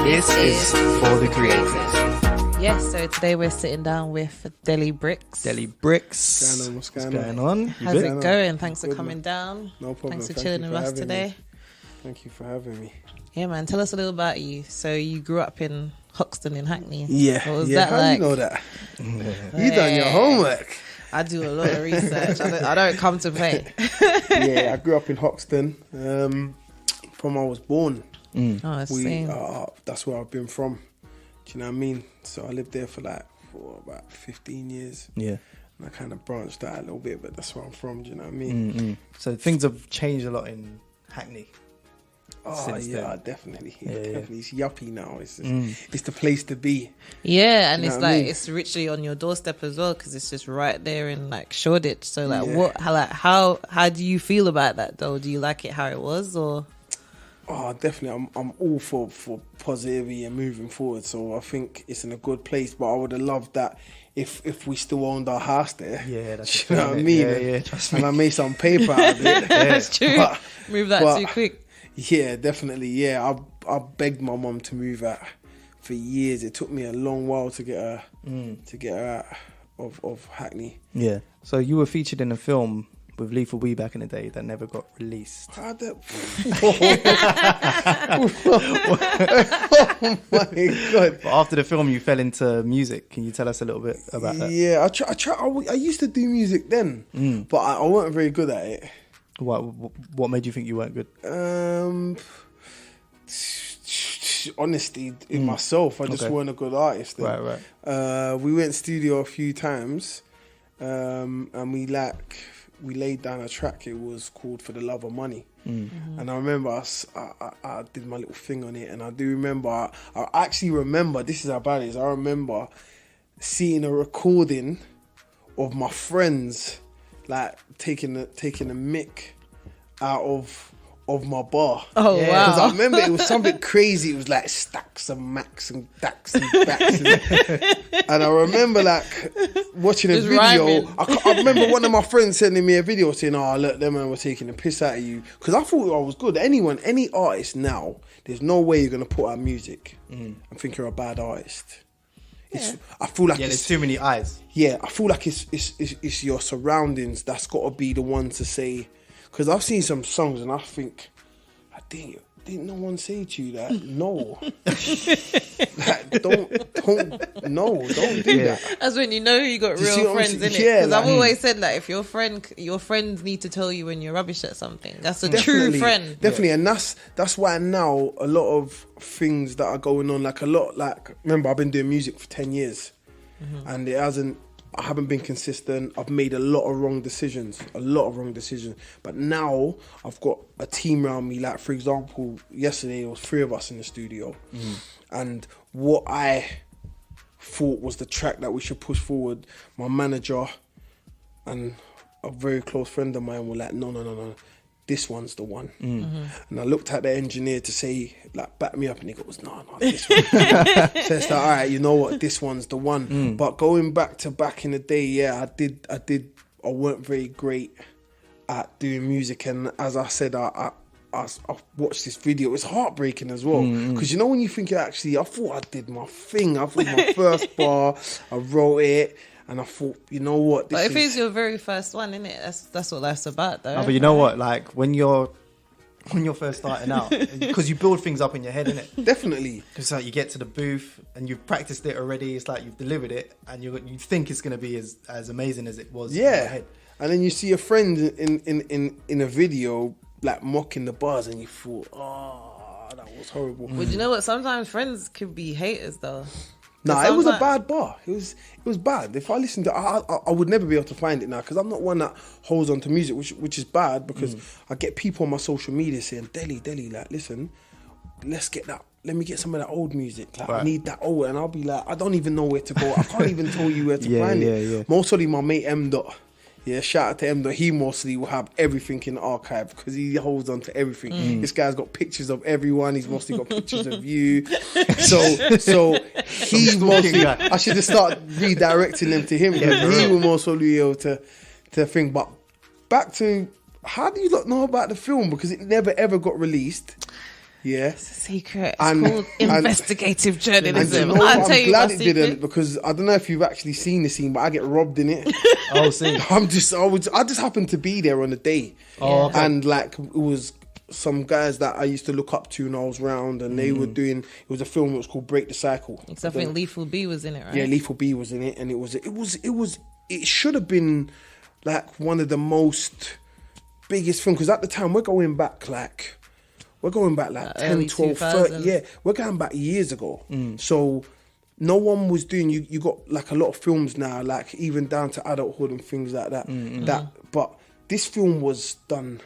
This is for the creators. Yes, so today we're sitting down with Deli Bricks. Deli Bricks. What's going on? How's it going? Thanks for coming down. No problem. Thanks for chilling with us today. Thank you for having me. Yeah, man. Tell us a little about you. So you grew up in Hoxton in Hackney. Yeah. What was that How like? do you know that? You done your homework. I do a lot of research. I don't come to play. Yeah, I grew up in Hoxton. From I was born. Oh, same. That's where I've been from. Do you know what I mean? So I lived there for about 15 years. Yeah. And I kind of branched out a little bit, but that's where I'm from. Do you know what I mean? So things have changed a lot in Hackney. Oh yeah, then. definitely. Yeah. It's yuppie now. It's the place to be. Yeah, and You know it's what I like mean? it's literally on your doorstep as well because it's just right there in like Shoreditch. So like, Yeah. how do you feel about that though? Do you like it how it was or? Oh, definitely. I'm all for positivity and moving forward. So I think it's in a good place. But I would have loved that if we still owned our house there. Yeah, that's you know what I mean. Yeah, trust me. And I made some paper out of it. That's true. Move that too quick. Yeah, definitely. Yeah, I begged my mum to move out for years. It took me a long while to get her out of Hackney. Yeah. So you were featured in a film with Lethal Weed back in the day that never got released. Oh my God. But after the film, you fell into music. Can you tell us a little bit about that? Yeah, I used to do music then, but I wasn't very good at it. What made you think you weren't good? Honestly, in myself, I just weren't a good artist then. Right. We went studio a few times, and we laid down a track. It was called For the Love of Money. And I remember I did my little thing on it, and I do remember, I actually remember, this is how bad it is, I remember seeing a recording of my friends like taking the mic out of my bar. Oh, Yeah. wow. Because I remember it was something crazy. It was like stacks and max and dacks and backs. And I remember like watching a Just video. rhyming. I remember one of my friends sending me a video saying, "Oh, look, them man were taking the piss out of you." Because I thought I was good. Any artist now, there's no way you're going to put out music and think you're a bad artist. I feel like There's too many eyes. yeah, I feel like it's your surroundings that's got to be the one to say. Because I've seen some songs and I think, didn't no one say to you that? No. Like, don't do that. That's when you know you got Do you see real what I'm friends in saying? it. Yeah, Because I've like- always said that if your friends need to tell you when you're rubbish at something. That's a true friend. Definitely, and that's why now a lot of things that are going on, remember I've been doing music for 10 years and I haven't been consistent. I've made a lot of wrong decisions. But now I've got a team around me. Like, for example, yesterday there was 3 of us in the studio. And what I thought was the track that we should push forward, my manager and a very close friend of mine were like, no. This one's the one. And I looked at the engineer to say, like, back me up, and he goes, no, this one. So it's like, all right, you know what, this one's the one. But going back in the day, yeah, I weren't very great at doing music. And as I said, I watched this video. It's heartbreaking as well. Because you know when you think I thought I did my thing. I thought my first bar, I wrote it. And I thought, you know what? But if it's your very first one, innit? That's what life's about, though. No, but you know what? Like when you're first starting out, because you build things up in your head, innit? Definitely. It's like you get to the booth and you've practiced it already. It's like you've delivered it, and you think it's gonna be as amazing as it was. In your head. And then you see a friend in a video like mocking the bars, and you thought, oh, that was horrible. But you know what? Sometimes friends could be haters, though. Nah, it was a bad bar. It was bad. If I listened to I would never be able to find it now because I'm not one that holds on to music, which is bad because I get people on my social media saying, Deli, like, listen, let's get that. Let me get some of that old music. Like, I need that old. And I'll be like, I don't even know where to go. I can't even tell you where to find it. Yeah. Mostly my mate M. Yeah, shout out to him. He mostly will have everything in the archive because he holds on to everything. This guy's got pictures of everyone. He's mostly got pictures of you. So he mostly. I should have started redirecting them to him. He will most probably be able to think. But back to, how do you not know about the film? Because it never ever got released. Yeah. It's a secret. It's called investigative journalism. And I'll tell I'm you glad my it secret. didn't, because I don't know if you've actually seen the scene, but I get robbed in it. Oh, see. I just happened to be there on the day. Oh, okay. And like, it was some guys that I used to look up to when I was round, and they were doing, it was a film that was called Break the Cycle. Because I think Lethal B was in it, right? Yeah, Lethal B was in it, and it should have been like one of the most biggest films, because at the time we're going back like 10, 12, 30, yeah, we're going back years ago. So no one was doing, you got like a lot of films now, like even down to adulthood and things like that. But this film was done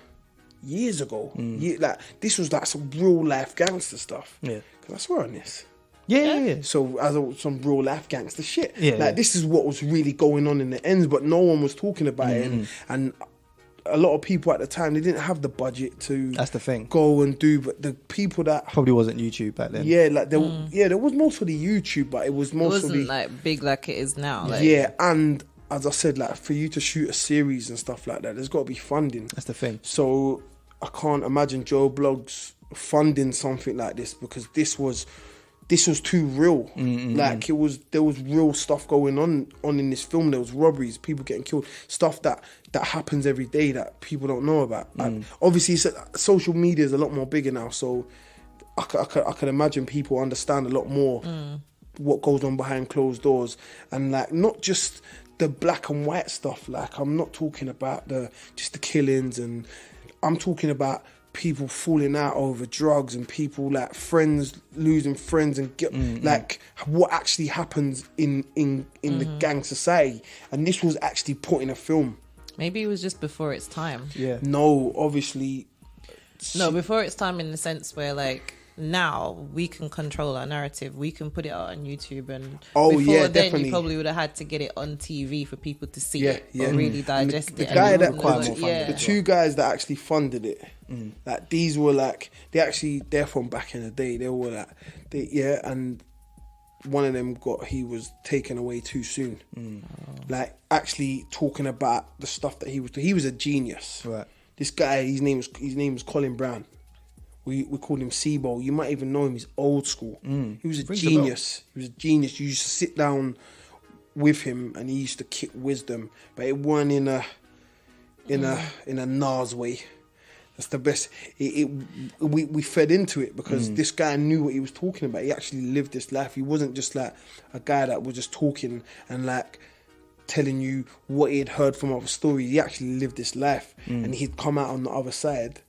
years ago. Like this was like some real life gangster stuff. Yeah, because I swear on this. Yeah. So some real life gangster shit. Yeah, like this is what was really going on in the ends, but no one was talking about it, and a lot of people at the time, they didn't have the budget to. That's the thing. Go and do, but the people that probably wasn't YouTube back then. Yeah, like there was mostly YouTube, but it was mostly. It wasn't like big like it is now. Like. Yeah, and as I said, like for you to shoot a series and stuff like that, there's got to be funding. That's the thing. So I can't imagine Joe Bloggs funding something like this, because this was too real. Like there was real stuff going on in this film. There was robberies, people getting killed, stuff that happens every day that people don't know about. And obviously, social media is a lot more bigger now, so I could imagine people understand a lot more what goes on behind closed doors, and like not just the black and white stuff. Like I'm not talking about just the killings, and I'm talking about people falling out over drugs, and people like friends losing friends, and like what actually happens in the gang society. And this was actually put in a film. Maybe it was just before its time. Yeah. No, obviously. No, before its time, in the sense where like now we can control our narrative. We can put it out on YouTube, and before then definitely. you probably would have had to get it on TV for people to see it or really digest the it. Guy and that the two guys that actually funded it, like these were like they're from back in the day. They were like and one of them he was taken away too soon. Like actually talking about the stuff that he was a genius. Right. This guy, his name was Colin Brown. We called him Seabo. You might even know him. He's old school. He was a genius. He was a genius. You used to sit down with him, and he used to kick wisdom, but it weren't in a Nas way. That's the best. We fed into it, because this guy knew what he was talking about. He actually lived this life. He wasn't just like a guy that was just talking and like telling you what he had heard from other stories. He actually lived this life, and he'd come out on the other side.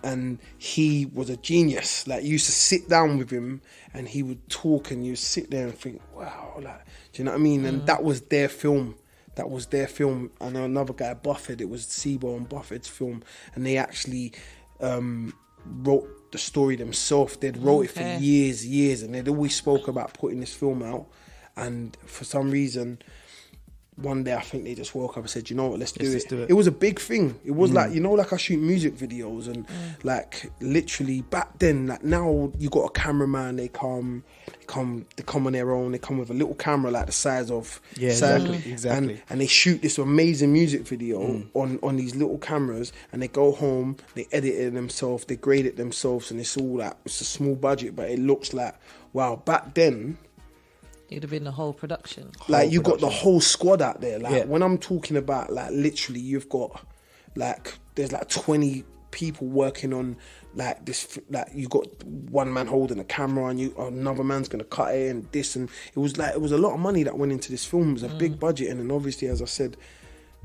And he was a genius. Like, you used to sit down with him and he would talk, and you sit there and think, wow, like, do you know what I mean? And that was their film. And another guy, Buffett, it was Seabo and Buffett's film. And they actually wrote the story themselves. They'd wrote it for years, and they'd always spoke about putting this film out. And for some reason, one day I think they just woke up and said, you know what, let's do it. It was a big thing. It was like, like I shoot music videos, and like literally back then, like now you got a cameraman, they come on their own, they come with a little camera like the size of exactly. And they shoot this amazing music video on these little cameras, and they go home, they edit it themselves, they grade it themselves, and it's all like, it's a small budget, but it looks like, wow, back then it'd have been the whole production. Like, you got the whole squad out there. Like, when I'm talking about, like, literally, you've got, like, there's like 20 people working on, like, this, like, you got one man holding a camera, and another man's gonna cut it, and this, and it was a lot of money that went into this film. It was a big budget, and then obviously, as I said,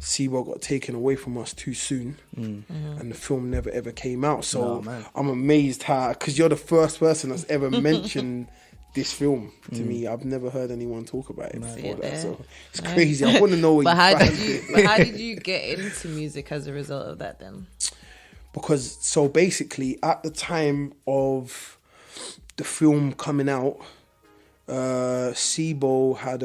Seabo got taken away from us too soon, and the film never ever came out. So I'm amazed how, because you're the first person that's ever mentioned this film to me. I've never heard anyone talk about it before that, so it's crazy. I want to know what how did you get into music as a result of that then? Because so basically, at the time of the film coming out, Seabo had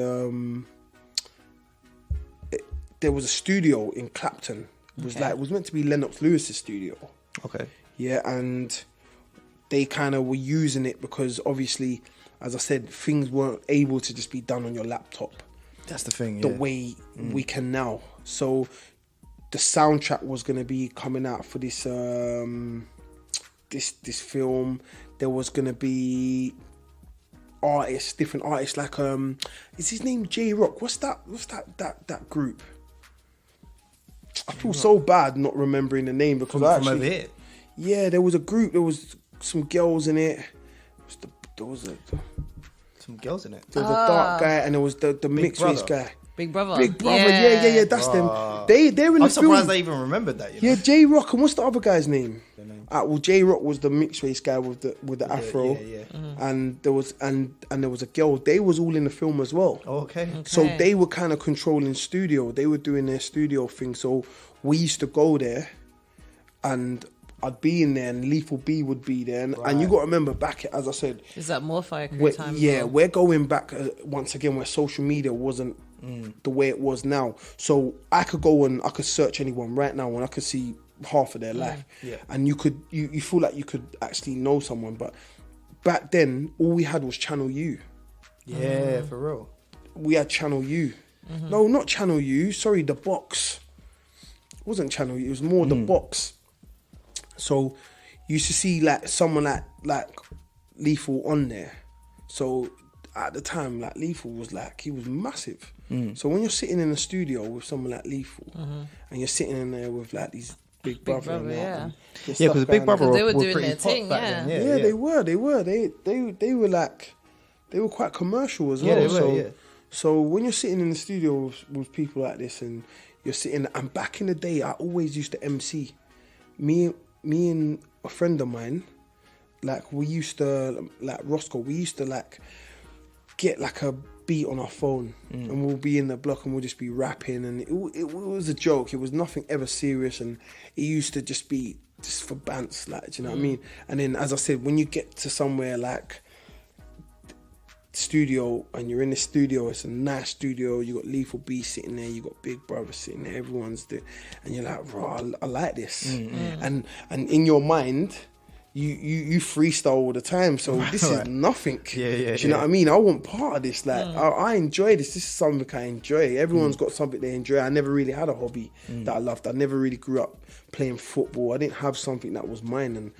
there was a studio in Clapton. It was meant to be Lennox Lewis's studio. Okay. Yeah, and they kind of were using it because obviously, as I said, things weren't able to just be done on your laptop. That's the thing, the way we can now. So the soundtrack was going to be coming out for this this film. there was gonna be different artists, like is his name J Rock? What's that group? I feel so bad not remembering the name because from over here. Yeah, there was a group. There was some girls in it. There was some girls in it. There was a dark guy, and there was the mixed race guy. Big Brother. Big Brother. Yeah. That's them. They're in the film. I'm surprised I even remembered that. You know? Yeah, J Rock, and what's the other guy's name? Well, J Rock was the mixed race guy with the afro, and there was a girl. They was all in the film as well. Oh, okay. So they were kind of controlling studio. They were doing their studio thing. So we used to go there, and I'd be in there, and Lethal B would be there, and you got to remember back, as I said, is that more Fire Crew time? Yeah, we're going back once again where social media wasn't the way it was now. So I could go and I could search anyone right now, and I could see half of their life, and you feel like you could actually know someone. But back then, all we had was Channel U. Yeah, for real. We had Channel U. No, not Channel U. Sorry, The Box. It wasn't Channel U. It was more The Box. So you used to see like someone like Lethal on there. So at the time, like Lethal was like, he was massive. So when you're sitting in a studio with someone like Lethal, and you're sitting in there with like these Big Brother, and because the Big Brother they were were doing pretty their thing, then. Yeah, they were. They were like, they were quite commercial as well. Yeah, they were. So when you're sitting in the studio with people like this, and you're sitting, and back in the day, I always used to MC. Me and a friend of mine, like we used to, like Roscoe, we used to like get like a beat on our phone, and we'll be in the block and we'll just be rapping, and it was a joke. It was nothing ever serious, and it used to just be just for bants, like, do you know what I mean? And then, as I said, when you get to somewhere like studio, and you're in the studio, it's a nice studio, you got Lethal B sitting there, you got Big Brother sitting there, everyone's there, and you're like, bro, I like this. And in your mind, you freestyle all the time, so this is nothing. Do you know what I mean? I want part of this. Like I enjoy this. This is something I enjoy. Everyone's got something they enjoy. I never really had a hobby that I loved. I never really grew up playing football. I didn't have something that was mine, and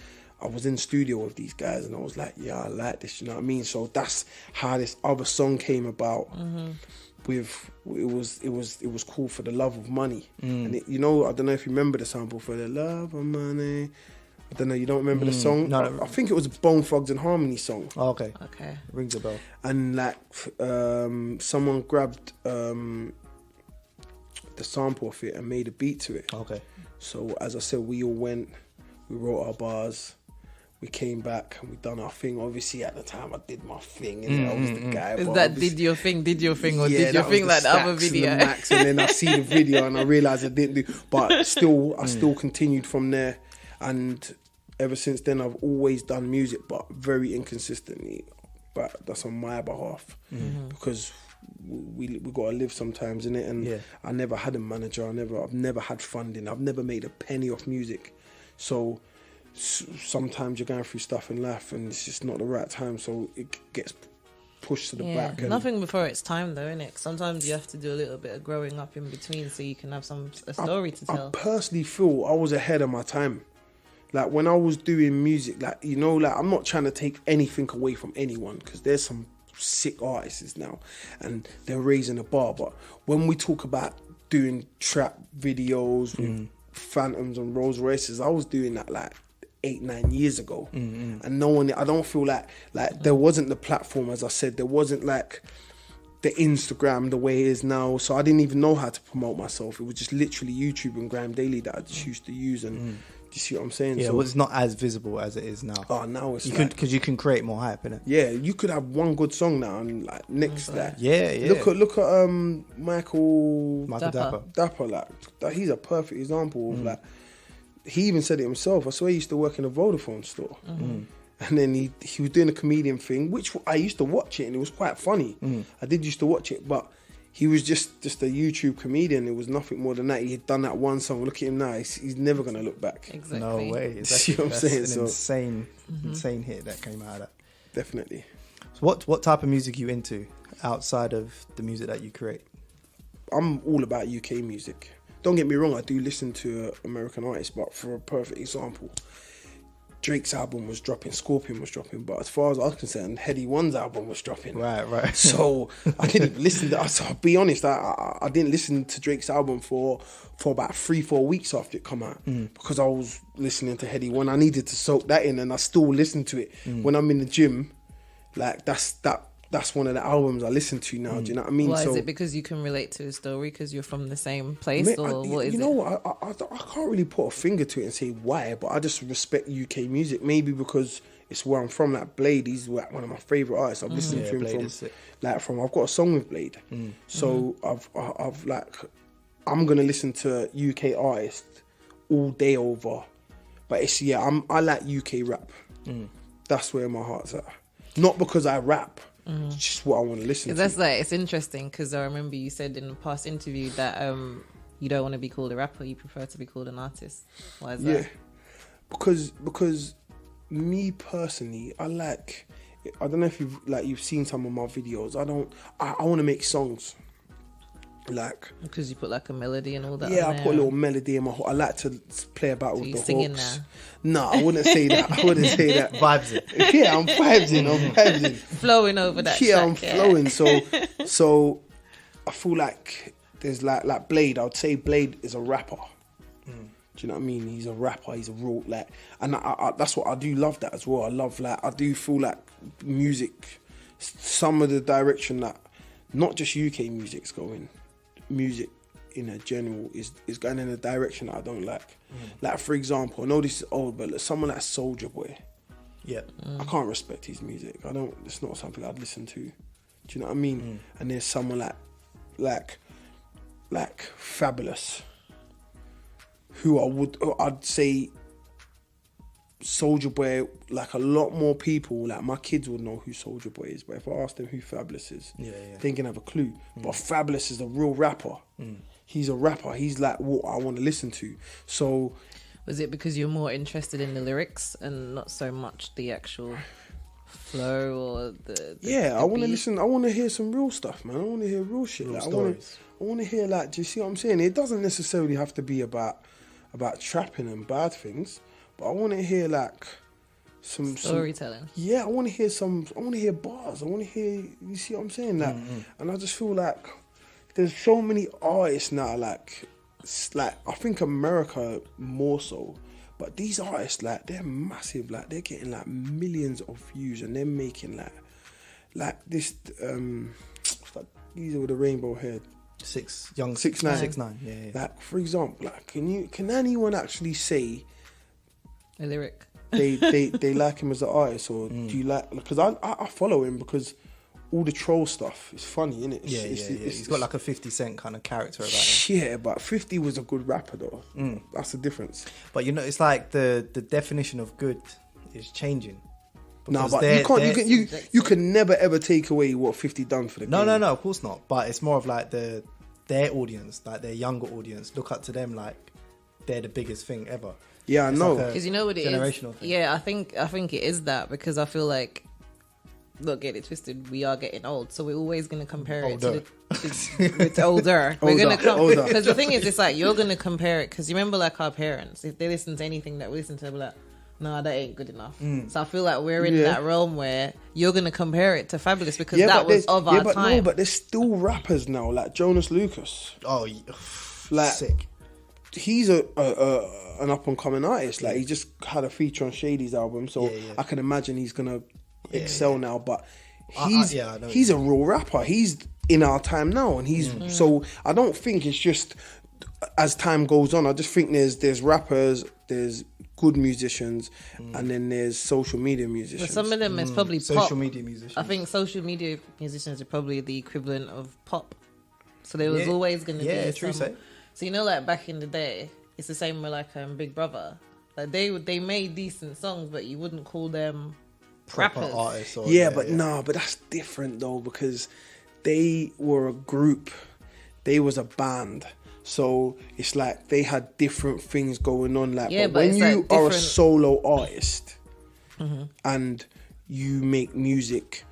I was in studio with these guys, and I was like, yeah, I like this. You know what I mean? So that's how this other song came about. With it was called For the Love of Money, and I don't know if you remember the sample, For the Love of Money. I don't know, you don't remember the song? No, I think it was a Bone Thugs and Harmony song. Oh, okay. Rings a bell. And like someone grabbed the sample of it and made a beat to it. Okay. So as I said, we all went, we wrote our bars, we came back and we done our thing. Obviously at the time I did my thing, and I was the guy. Is that did your thing, or did your thing like the other video? And then I see the video and I realised I didn't do, but still I still continued from there, and ever since then, I've always done music, but very inconsistently. But that's on my behalf, because we got to live sometimes, innit? And I never had a manager. I've never had funding. I've never made a penny off music. So sometimes you're going through stuff in life, and it's just not the right time. So it gets pushed to the back. And nothing before it's time, though, innit? Sometimes you have to do a little bit of growing up in between, so you can have a story to tell. I personally feel I was ahead of my time. Like when I was doing music, like, I'm not trying to take anything away from anyone, because there's some sick artists now and they're raising the bar. But when we talk about doing trap videos with Phantoms and Rolls Royces, I was doing that like 8-9 years ago. And no one, I don't feel like there wasn't the platform, as I said, there wasn't like the Instagram the way it is now. So I didn't even know how to promote myself. It was just literally YouTube and Grime Daily that I just used to use. And do you see what I'm saying? Yeah, so, well, it's not as visible as it is now. Oh, now it's because you can create more hype in it. Yeah, you could have one good song now, and like next, like look at Michael Dapper. Like he's a perfect example of like, he even said it himself. I swear he used to work in a Vodafone store, and then he was doing a comedian thing, which I used to watch it, and it was quite funny. I did used to watch it, but he was just a YouTube comedian. It was nothing more than that. He had done that one song. Look at him now. He's never going to look back. Exactly. No way. See what I'm saying? It's an insane hit that came out of that. Definitely. So what type of music are you into outside of the music that you create? I'm all about UK music. Don't get me wrong, I do listen to American artists, but for a perfect example, Drake's album was dropping, Scorpion was dropping, but as far as I was concerned, Heady One's album was dropping. Right. So I didn't even listen to. I'll be honest, I didn't listen to Drake's album for about 3-4 weeks after it come out because I was listening to Heady One. I needed to soak that in, and I still listen to it when I'm in the gym. Like that's one of the albums I listen to now. Do you know what I mean? Why is it because you can relate to the story because you're from the same place, or what is it? You know what? I can't really put a finger to it and say why, but I just respect UK music. Maybe because it's where I'm from. Like Blade, he's like one of my favorite artists. I've listened to him from I've got a song with Blade, so I've like I'm gonna listen to UK artists all day over. But it's I like UK rap. That's where my heart's at. Not because I rap. It's just what I want to listen to. That's like, it's interesting because I remember you said in a past interview that you don't want to be called a rapper, you prefer to be called an artist. Why is that? Yeah, because me personally, I don't know if you've seen some of my videos. I want to make songs. Like, because you put like a melody and all that. Yeah, I put a little melody in my. I like to play about with the singing hooks. now? No, I wouldn't say that. Vibes it. Yeah, I'm vibing. Flowing over that. Yeah, track, I'm flowing. So I feel like there's like Blade. I would say Blade is a rapper. Do you know what I mean? He's a rapper. He's a real and I that's what I do love that as well. I love I do feel like music. Some of the direction that not just UK music's going. Music in a general is going in a direction that I don't like. Like, for example, I know this is old, but someone like Soulja Boy, I can't respect his music. It's not something I'd listen to. Do you know what I mean? And there's someone like Fabulous, who I'd say Soulja Boy, like a lot more people, like my kids would know who Soulja Boy is, but if I ask them who Fabulous is, they can have a clue. But Fabulous is a real rapper. He's a rapper. He's like what I want to listen to. So, was it because you're more interested in the lyrics and not so much the actual flow or the I want to listen. I want to hear some real stuff, man. I want to hear real shit. Real like, stories. I want to hear do you see what I'm saying? It doesn't necessarily have to be about trapping and bad things. I want to hear some storytelling. I want to hear I want to hear bars. I want to hear. You see what I'm saying? And I just feel like there's so many artists now. Like I think America more so, but these artists they're massive. Like they're getting millions of views, and they're making like this. These are with the rainbow hair. 6ix9ine. 6ix9ine. Yeah. Like, for example, can anyone actually say a lyric they like him as an artist, or do you like? Because I follow him because all the troll stuff is funny, isn't it? He's got like a 50 Cent kind of character about him. Yeah, but 50 was a good rapper though. That's the difference. But it's like the definition of good is changing. No, but you can never ever take away what 50 done for the game. No, of course not. But it's more of like their audience, like their younger audience, look up to them like they're the biggest thing ever. Yeah, I know. Because you know what it is? Generational thing. Yeah, I think it is that, because I feel like, look, get it twisted, we are getting old, so we're always going to compare it to it's older. We're going to because the thing is, it's like you're going to compare it, because you remember like our parents, if they listen to anything that we listen to, they'll be like, no, that ain't good enough. So I feel like we're in that realm where you're going to compare it to Fabulous, because that was of our time. No, but there's still rappers now, like Jonas Lucas. Oh, sick. He's an up and coming artist. Like he just had a feature on Shady's album, so I can imagine he's gonna excel now. But he's a real rapper. He's in our time now, and he's so I don't think it's just as time goes on. I just think there's rappers, there's good musicians, and then there's social media musicians. But some of them is probably social media musicians. I think social media musicians are probably the equivalent of pop. So there was always going to be true. So you know, like back in the day, it's the same with like Big Brother. Like they made decent songs, but you wouldn't call them proper rappers. Artists. But that's different though, because they were a group, they was a band. So it's like they had different things going on. Like, but when you are a solo artist and you make music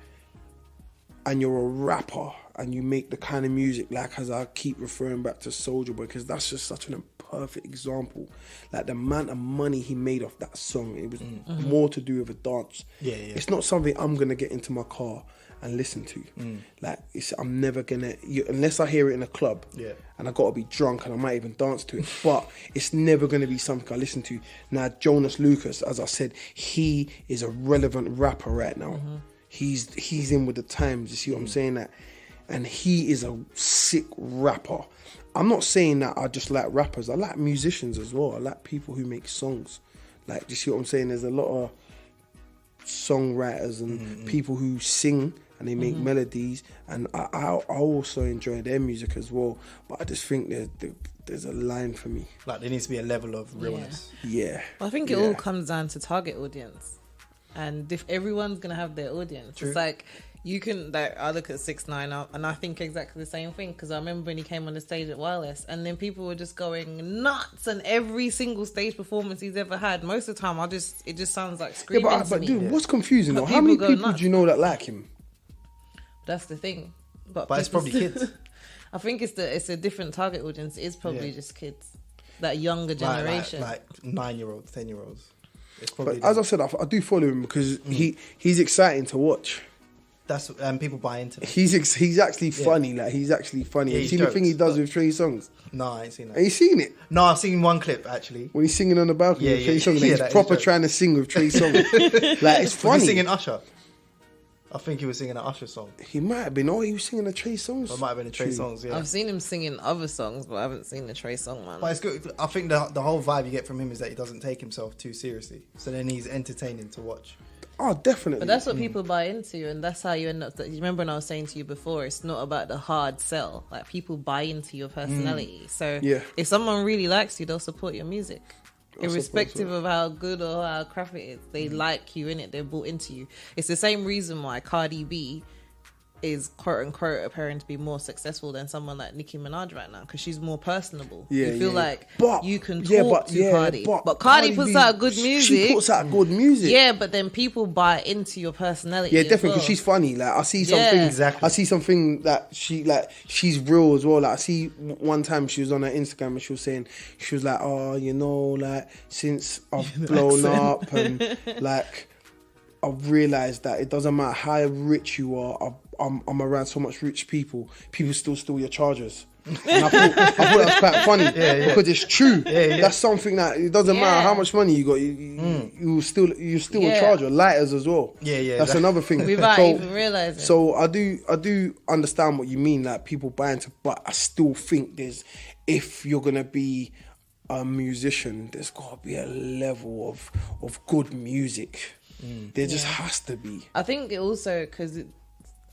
and you're a rapper and you make the kind of music, like, as I keep referring back to Soulja Boy, because that's just such a perfect example. Like, the amount of money he made off that song, it was more to do with a dance. It's not something I'm gonna get into my car and listen to. Like, I'm never gonna, unless I hear it in a club, and I gotta be drunk and I might even dance to it, but it's never gonna be something I listen to. Now, Jonas Lucas, as I said, he is a relevant rapper right now. He's in with the times, you see what I'm saying? That, and he is a sick rapper. I'm not saying that I just like rappers, I like musicians as well. I like people who make songs. Like, do you see what I'm saying? There's a lot of songwriters and people who sing and they make melodies, and I also enjoy their music as well, but I just think there's a line for me. Like, there needs to be a level of realness. Well, I think it all comes down to target audience, and if everyone's gonna have their audience, it's like, you can, like, I look at 6ix9ine and I think exactly the same thing, because I remember when he came on the stage at Wireless, and then people were just going nuts, and every single stage performance he's ever had, most of the time it just sounds like screaming but dude, what's confusing though? How many people do you know that like him? That's the thing. But it's probably kids. I think it's a different target audience. It's probably just kids, that younger generation, like 9-year-olds, 10-year-olds. But as I said, I do follow him because he's exciting to watch. That's people buy into it. He's actually funny. Like, he's actually funny. Have you seen the thing he does with Trey Songz? No, I ain't seen that. Have you seen it? No, I've seen one clip actually. When he's singing on the balcony with Trey Songz, he's proper trying to sing with Trey Songz. Like, it's funny. Was he singing Usher? I think he was singing an Usher song. He might have been. Oh, he was singing a Trey Songz. It might have been a Trey Songz, yeah. I've seen him singing other songs, but I haven't seen the Trey Songz one. But it's good. I think the whole vibe you get from him is that he doesn't take himself too seriously. So then he's entertaining to watch. Oh, definitely. But that's what people buy into, and that's how you end up. You remember when I was saying to you before, it's not about the hard sell. Like, people buy into your personality. So if someone really likes you, they'll support your music. Irrespective of how good or how crap it is, they like you in it. They're bought into you. It's the same reason why Cardi B is quote unquote appearing to be more successful than someone like Nicki Minaj right now, because she's more personable. You feel like you can talk to Cardi, but Cardi puts out good music. She puts out good music. Yeah, but then people buy into your personality. Yeah, definitely, because she's funny. Like, I see something. Exactly. I see something that she's real as well. Like, I see one time she was on her Instagram and she was saying, she was like, oh, you know, like, since I've blown up and like, I've realised that it doesn't matter how rich you are. I'm around so much rich people still steal your chargers. And I thought that was quite funny because it's true. That's something that it doesn't matter how much money you got. You steal a charger, lighters as well. That's another thing. Without even realising. So I do understand what you mean. Like, people buy into, but I still think if you're gonna be a musician, there's got to be a level of good music. There just has to be. I think it also, because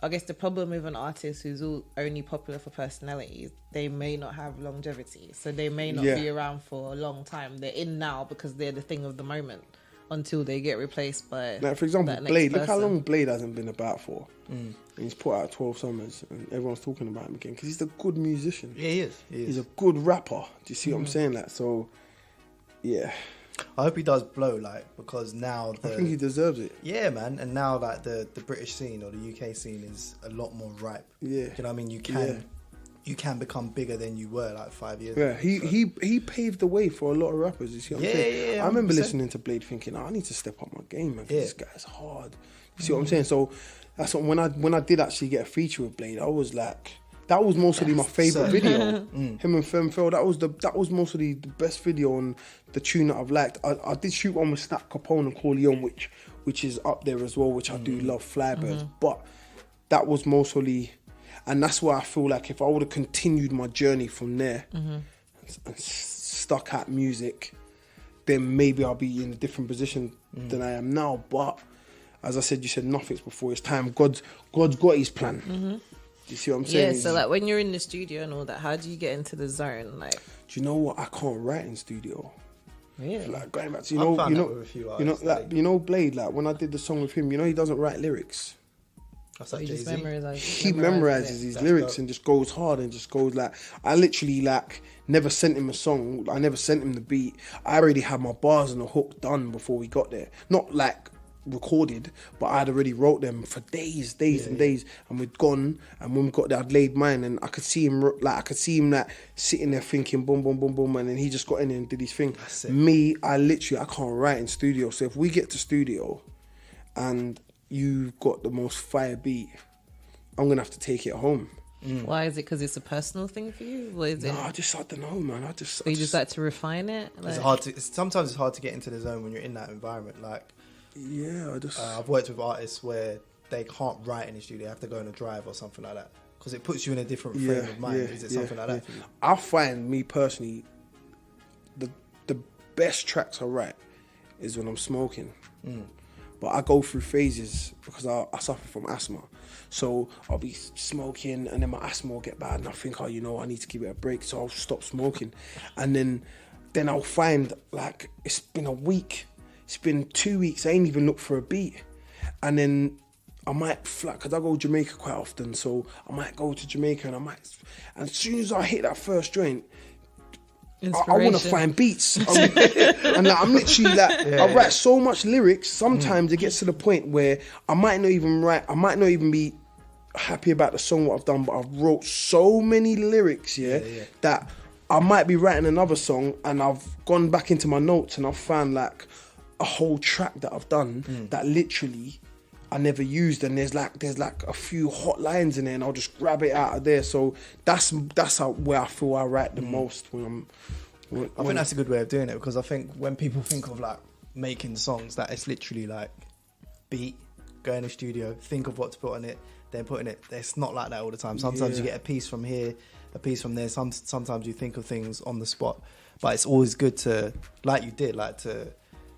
I guess the problem with an artist who's only popular for personalities, they may not have longevity. So they may not be around for a long time. They're in now because they're the thing of the moment until they get replaced by, like, for example, that next Blade. person. Look how long Blade hasn't been about for. And he's put out 12 summers and everyone's talking about him again because he's a good musician. Yeah, he is. He's a good rapper. Do you see what I'm saying? Like, so, yeah. I hope he does blow, like, because now I think he deserves it. Yeah, man. And now, like, the British scene or the UK scene is a lot more ripe. Yeah. Do you know what I mean? You can become bigger than you were like 5 years ago. He paved the way for a lot of rappers. You see what I'm saying? Yeah, I remember listening to Blade thinking, I need to step up my game, man, because this guy's hard. You see what I'm saying? So that's what, when I did actually get a feature with Blade, I was like, that was mostly my favourite video. Him and Femfel, that was mostly the best video on the tune that I've liked. I did shoot one with Snap Capone and Corleone, which is up there as well, which I do love, Flybirds. But that was mostly, and that's why I feel like if I would have continued my journey from there and stuck at music, then maybe I'll be in a different position than I am now. But as I said, you said nothing's before its time. God's got his plan. Do you see what I'm saying? Yeah, so like when you're in the studio and all that, how do you get into the zone? Like, do you know what? I can't write in studio. Really? Like, going back to you know Blade. Like, when I did the song with him, he doesn't write lyrics. That's like he just memorizes his lyrics and just goes hard and just goes like. I literally never sent him a song. I never sent him the beat. I already had my bars and the hook done before we got there. Not like recorded, but I had already wrote them for days and days, and we'd gone, and when we got there, I'd laid mine, and I could see him like sitting there thinking boom, boom, boom, boom, and then he just got in there and did his thing. Me, I can't write in studio, so if we get to studio and you've got the most fire beat, I'm gonna have to take it home. Why is it? Because it's a personal thing for you? What is it? No, I don't know, man. I just like to refine it. It's hard to. Sometimes it's hard to get into the zone when you're in that environment. Like, I've worked with artists where they can't write in the studio; they have to go on a drive or something like that because it puts you in a different frame of mind. Is it something like that for you? I find, me personally, the best tracks I write is when I'm smoking. But I go through phases because I suffer from asthma. So I'll be smoking and then my asthma will get bad and I think, I need to give it a break, so I'll stop smoking. And then I'll find, like, it's been a week, it's been 2 weeks, I ain't even looked for a beat. And then I might, because I go to Jamaica quite often, so I might go to Jamaica and as soon as I hit that first joint, I want to find beats. And I'm literally like, I write so much lyrics, sometimes it gets to the point where I might not even be happy about the song what I've done, but I've wrote so many lyrics that I might be writing another song and I've gone back into my notes and I've found like a whole track that I've done that literally I never used, and there's like a few hot lines in there and I'll just grab it out of there. So that's where I feel I write the most when I think that's a good way of doing it, because I think when people think of like making songs, that it's literally like beat, go in the studio, think of what to put on it, then putting it. It's not like that all the time. Sometimes you get a piece from here, a piece from there. Sometimes you think of things on the spot, but it's always good to, like you did, like to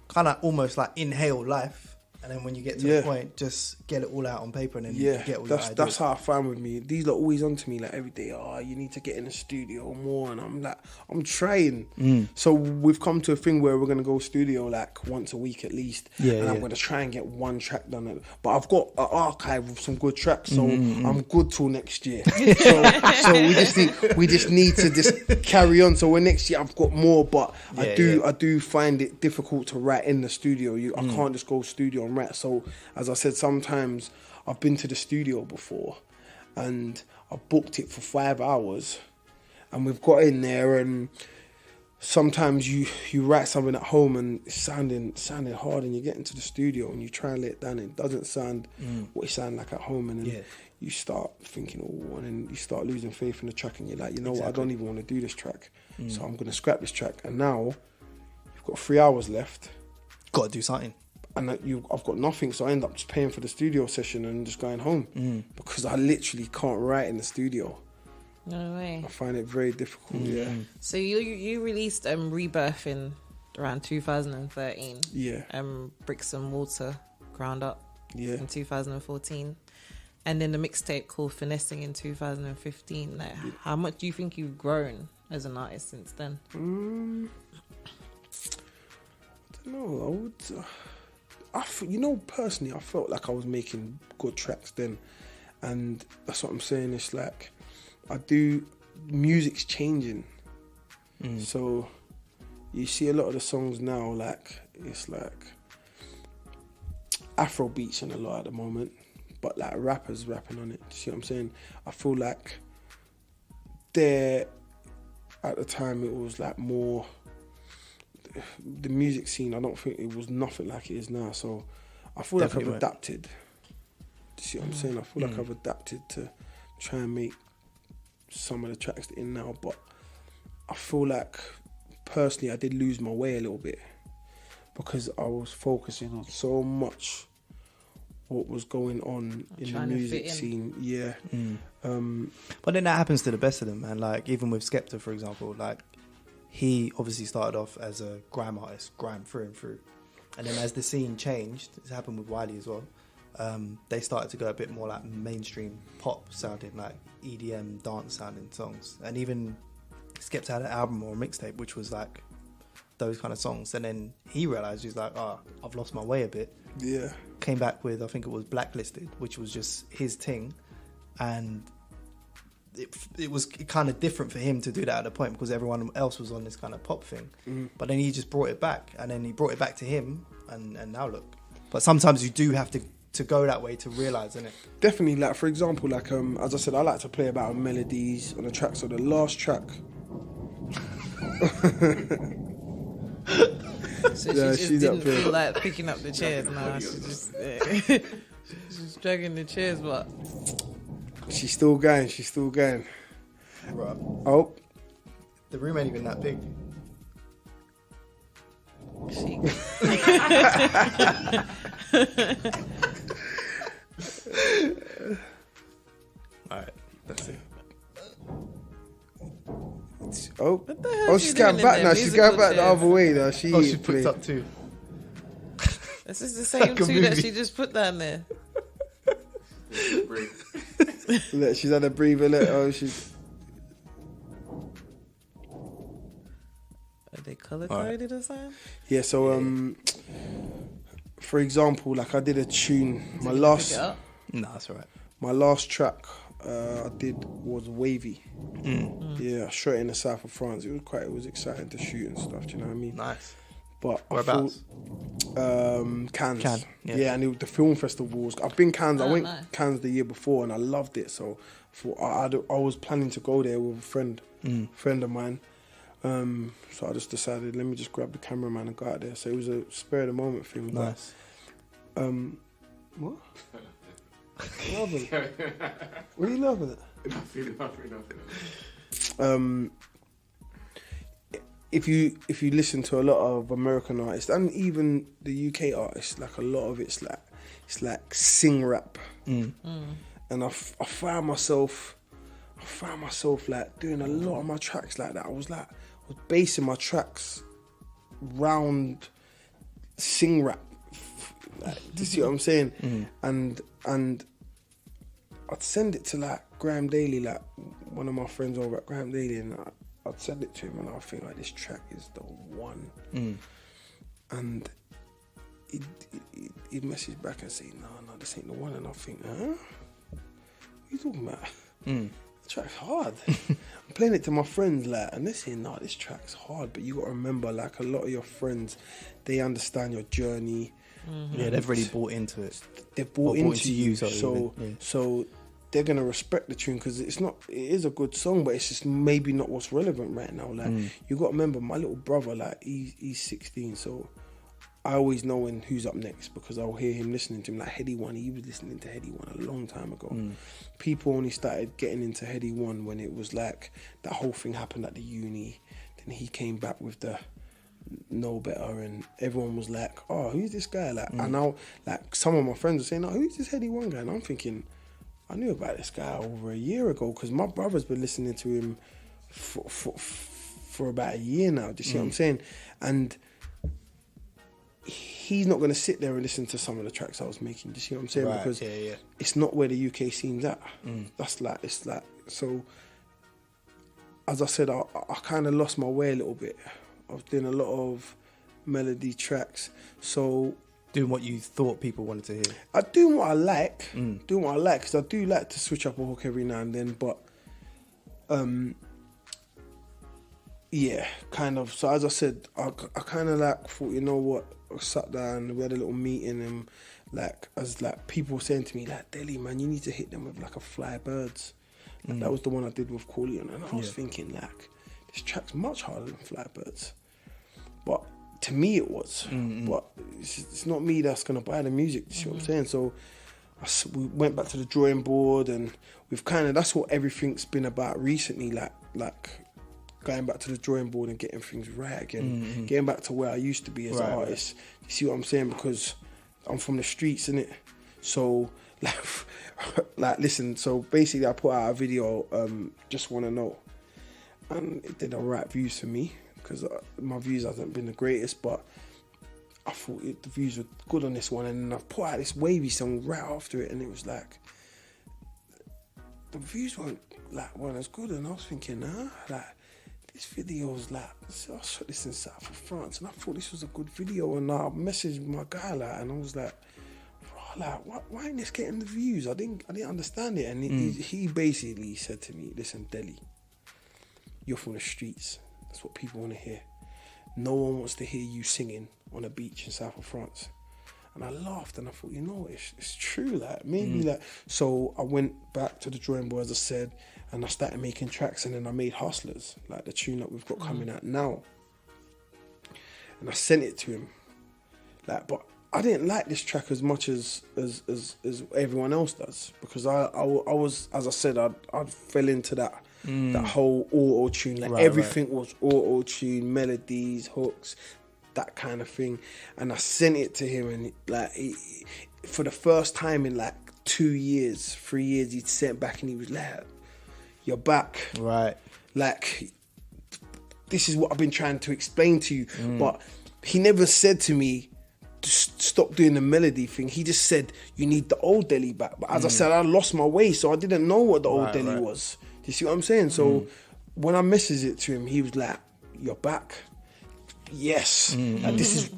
kind of almost like inhale life. And then when you get to the point, just get it all out on paper and then you get all your ideas. That's how I find with me. These are always on to me like every day, you need to get in the studio more. And I'm like, I'm trying. So we've come to a thing where we're going to go studio like once a week at least. And I'm going to try and get one track done. But I've got an archive of some good tracks, so I'm good till next year. So we just need to just carry on. So when next year I've got more, but I do find it difficult to write in the studio. I can't just go studio and write. So as I said, sometimes I've been to the studio before and I booked it for 5 hours and we've got in there, and sometimes you write something at home and it's sounding hard, and you get into the studio and you try and let it down and it doesn't sound what it sounds like at home, and then you start thinking, and then you start losing faith in the track and you're like, what, I don't even want to do this track, so I'm going to scrap this track. And now you've got 3 hours left, got to do something. And I've got nothing, so I end up just paying for the studio session and just going home because I literally can't write in the studio. No way. I find it very difficult. So you released Rebirth in around 2013. Bricks and Water, Ground Up in 2014, and then the mixtape called Finessing in 2015. Like, how much do you think you've grown as an artist since then? I don't know. Personally, I felt like I was making good tracks then, and that's what I'm saying. It's like music's changing, so you see a lot of the songs now, like it's like Afro beats on a lot at the moment, but like rappers rapping on it. See what I'm saying? I feel like at the time it was like more. The music scene, I don't think it was nothing like it is now. So I feel like I've adapted. Do you see what I'm saying? I feel like I've adapted to try and make some of the tracks that are in now. But I feel like personally I did lose my way a little bit because I was focusing on so much what was going on in the music scene. But then that happens to the best of them, man. Like even with Skepta, for example, like he obviously started off as a grime artist, grime through and through. And then as the scene changed, it's happened with Wiley as well, they started to go a bit more like mainstream pop sounding, like EDM dance sounding songs. And even Skepta had an album or a mixtape which was like those kind of songs. And then he realised, he's like, I've lost my way a bit. Yeah. Came back with, I think it was Blacklisted, which was just his thing. And it was kind of different for him to do that at a point because everyone else was on this kind of pop thing. But then he just brought it back, and then he brought it back to him, and now look. But sometimes you do have to go that way to realise, innit? Definitely, like for example, like as I said, I like to play about melodies on the track. So the last track. So yeah, she just didn't feel like picking up the chairs. Nah, she's just dragging the chairs, but she's still going. She's still going. Right. Oh, the room ain't even that big. She. Alright, that's it. Oh, she's going back now. She's going back the other way now. She picked up two. This is the same two that she just put down there. Look, she's had a breather. Look, oh, she's. Are they color coded or something? Yeah. So, for example, like I did a tune. No, that's alright. My last track I did was Wavy. Yeah, I shot it in the south of France. It was exciting to shoot and stuff. Do you know what I mean? Nice. But whereabouts? Cannes. Cannes. Yeah, and the film festivals. I've been Cannes. I went nice. Cannes the year before, and I loved it. So I was planning to go there with a friend of mine. So I just decided, let me just grab the cameraman and go out there. So it was a spur of the moment thing. Nice. But, what? Loving it. What are you loving it? Nothing. If you listen to a lot of American artists and even the UK artists, like a lot of it's like sing rap, and I found myself like doing a lot of my tracks like that. I was basing my tracks round sing rap. Like, do you see what I'm saying? And I'd send it to like Graham Daly, like one of my friends over at Graham Daly, and I'd send it to him, and I think like this track is the one. And he'd message back and say, no, this ain't the one. And I think, huh? What are you talking about? The track's hard. I'm playing it to my friends, like, and they're saying, no, this track's hard. But you got to remember, like, a lot of your friends, they understand your journey. Yeah, they've really bought into it. They've bought into you, so they're gonna respect the tune because it is a good song, but it's just maybe not what's relevant right now. Like you got to remember, my little brother, like he's 16, so I always know who's up next because I'll hear him listening to him. Like Heady One, he was listening to Heady One a long time ago. People only started getting into Heady One when it was like that whole thing happened at the uni. Then he came back with the Know Better, and everyone was like, oh, who's this guy? Like, and now, like, some of my friends are saying, oh, who's this Heady One guy? And I'm thinking, I knew about this guy over a year ago because my brother's been listening to him for about a year now. Do you see what I'm saying? And he's not going to sit there and listen to some of the tracks I was making. Do you see what I'm saying? Right, because yeah. it's not where the UK scene's at. That's like, it's like, so as I said, I kind of lost my way a little bit. I was doing a lot of melody tracks, so doing what you thought people wanted to hear. I do what I like, because I do like to switch up a hook every now and then. But yeah, kind of. So as I said, I kind of like thought, you know what? I sat down, we had a little meeting, and like as like people were saying to me, like, Deli, man, you need to hit them with like a Fly Birds. Like, that was the one I did with Corleone, and I was thinking like, this track's much harder than Fly Birds. But to me it was. But it's not me that's going to buy the music, you see what I'm saying? So we went back to the drawing board, and we've kind of, that's what everything's been about recently, like going back to the drawing board and getting things right again, getting back to where I used to be as an artist. You see what I'm saying? Because I'm from the streets, innit? So like listen, so basically I put out a video, Just Wanna Know, and it did alright views for me because my views hasn't been the greatest, but I thought the views were good on this one, and then I put out this Wavy song right after it, and it was like the views weren't as good, and I was thinking, like this video's like, I shot this in south of France, and I thought this was a good video, and I messaged my guy and I was like, why ain't this getting the views? I didn't understand it, and he basically said to me, listen, Deli, you're from the streets. That's what people want to hear. No one wants to hear you singing on a beach in south of France. And I laughed and I thought, you know, it's true. Like maybe like, so I went back to the drawing board, as I said, and I started making tracks, and then I made Hustlers, like the tune that we've got coming out now. And I sent it to him. Like, but I didn't like this track as much as everyone else does, because I was, as I said, I fell into that whole auto tune. Like everything was auto tune, melodies, hooks, that kind of thing. And I sent it to him, and like for the first time in like 2 years, 3 years, he'd sent back and he was like, "You're back." Right. Like, this is what I've been trying to explain to you. But he never said to me, stop doing the melody thing. He just said, you need the old Deli back. But as I said, I lost my way, so I didn't know what the old Deli was. Do you see what I'm saying? So when I messaged it to him, he was like, "You're back." Yes, and this is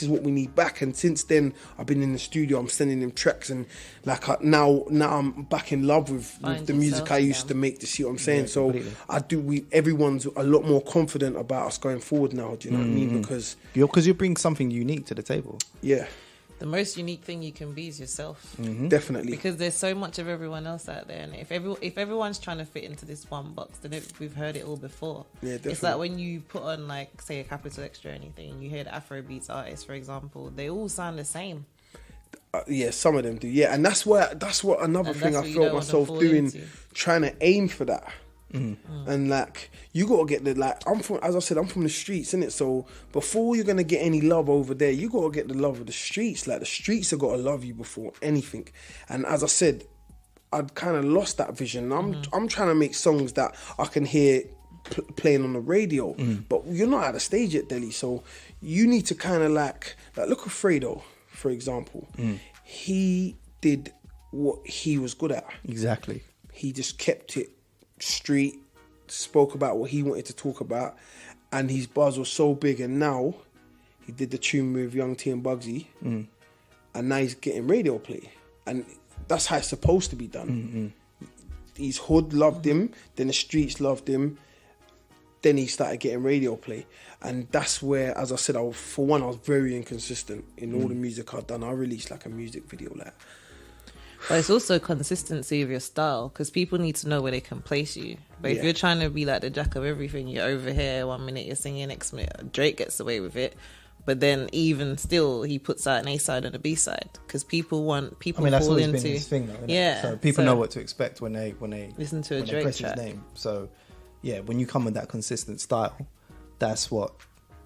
what we need back. And since then, I've been in the studio. I'm sending him tracks, and like now I'm back in love with the music I used to make. To see what I'm saying? So completely. Everyone's a lot more confident about us going forward now. Do you know what I mean? Because you bring something unique to the table. Yeah. The most unique thing you can be is yourself. Definitely. Because there's so much of everyone else out there, and if everyone's trying to fit into this one box, then we've heard it all before. Yeah, definitely. It's like when you put on, like, say, a Capital Extra or anything, and you hear the Afrobeats artists, for example, they all sound the same. Yeah, some of them do. Yeah, and that's what another thing I felt myself doing, trying to aim for that. And like, you gotta get the, like, as I said, I'm from the streets, innit? So before you're gonna get any love over there, you gotta get the love of the streets. Like, the streets have gotta love you before anything. And as I said, I'd kind of lost that vision. I'm trying to make songs that I can hear playing on the radio, but you're not at a stage yet, Deli. So you need to kind of like look at Fredo, for example. He did what he was good at. Exactly. He just kept it street, spoke about what he wanted to talk about, and his buzz was so big. And now he did the tune with Young T and Bugsy, and now he's getting radio play, and that's how it's supposed to be done. His hood loved him, then the streets loved him, then he started getting radio play. And that's where, as I said, I was very inconsistent in all the music I've done. I released like a music video like. But it's also consistency of your style, because people need to know where they can place you. But if you're trying to be like the jack of everything, you're over here, 1 minute you're singing, next minute Drake gets away with it. But then even still, he puts out an A side and a B side, because people fall that's always into been his thing, though, isn't it? Yeah. So people know what to expect when they listen to a Drake Drake press track. his name. So yeah, when you come with that consistent style, that's what.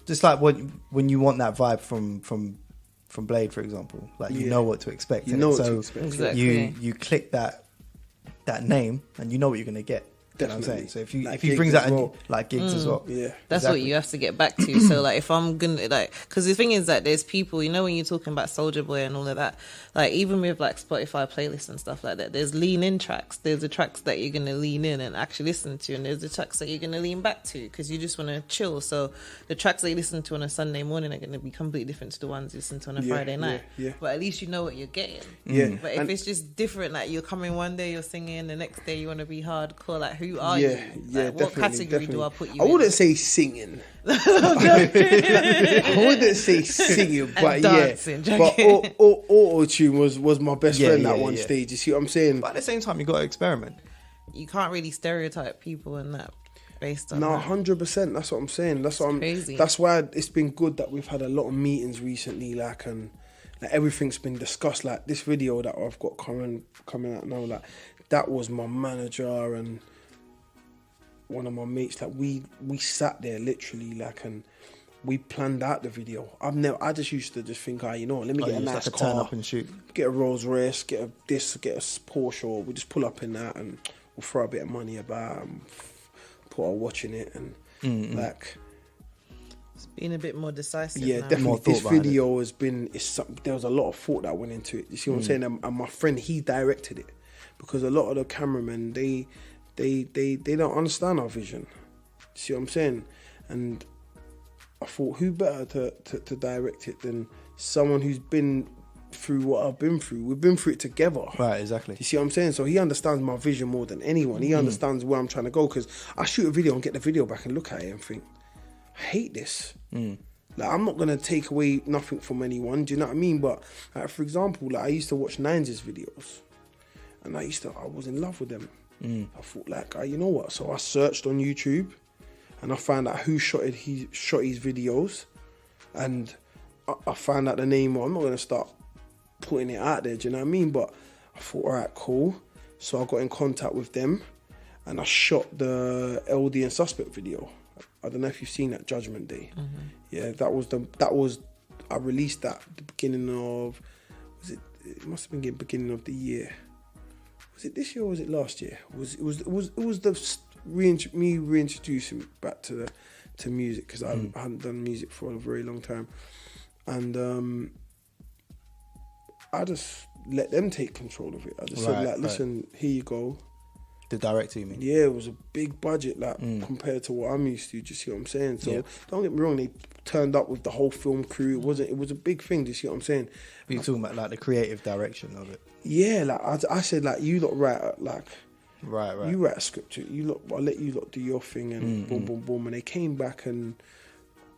Just like when you want that vibe from Blade, for example, like you know what to expect. You know what to expect. Exactly. You click that name and you know what you're gonna get. You know what I'm saying? So if he brings out like gigs as well, That's what you have to get back to. So like, if I'm gonna because the thing is that there's people, you know, when you're talking about Soulja Boy and all of that, like even with like Spotify playlists and stuff like that, there's lean in tracks. There's the tracks that you're gonna lean in and actually listen to, and there's the tracks that you're gonna lean back to because you just want to chill. So the tracks that you listen to on a Sunday morning are gonna be completely different to the ones you listen to on a Friday night. But at least you know what you're getting. But if it's just different, like you're coming one day you're singing, the next day you want to be hardcore, like who are you? Like, what category do I put you in? I wouldn't say singing. I wouldn't say singing, but dancing, but auto-tune was my best friend at one stage. You see what I'm saying? But at the same time, you got to experiment. You can't really stereotype people in that based on. No, 100%. That's what I'm saying. That's what crazy. That's why it's been good that we've had a lot of meetings recently, and like everything's been discussed. Like this video that I've got coming out now, like that was my manager and one of my mates. Like we sat there literally, and we planned out the video. I just used to just think, let me get a nice car, turn up and shoot, get a Rolls Royce, get a Porsche. We just pull up in that and we'll throw a bit of money about and put our watch in it and it's been a bit more decisive. Yeah, now. definitely. This video has been. There was a lot of thought that went into it. You see what I'm saying? And my friend, he directed it because a lot of the cameramen they don't understand our vision. See what I'm saying? And I thought, who better to direct it than someone who's been through what I've been through. We've been through it together. Right, exactly. You see what I'm saying? So he understands my vision more than anyone. He understands where I'm trying to go, because I shoot a video and get the video back and look at it and think, I hate this. Like, I'm not gonna take away nothing from anyone. Do you know what I mean? But like, for example, like I used to watch Nines' videos, and I was in love with them. I thought, like, you know what? So I searched on YouTube, and I found out who shot his videos, and I found out the name. Well, I'm not gonna start putting it out there. Do you know what I mean? But I thought, all right, cool. So I got in contact with them, and I shot the LD and Suspect video. I don't know if you've seen that, Judgment Day. Yeah, I released that at the beginning of, it must have been the beginning of the year. Was it this year or was it last year? It was me reintroducing back to music, because I hadn't done music for a very long time. And I just let them take control of it. I just said, like, listen, here you go. The director, you mean? Yeah, it was a big budget, like, compared to what I'm used to. Do you see what I'm saying? So don't get me wrong, they turned up with the whole film crew. It was a big thing. Do you see what I'm saying? You're talking about like the creative direction of it. Yeah, like I said, like, you lot write, like, right. You write a script. I'll let you lot do your thing, and boom, boom, boom. And they came back, and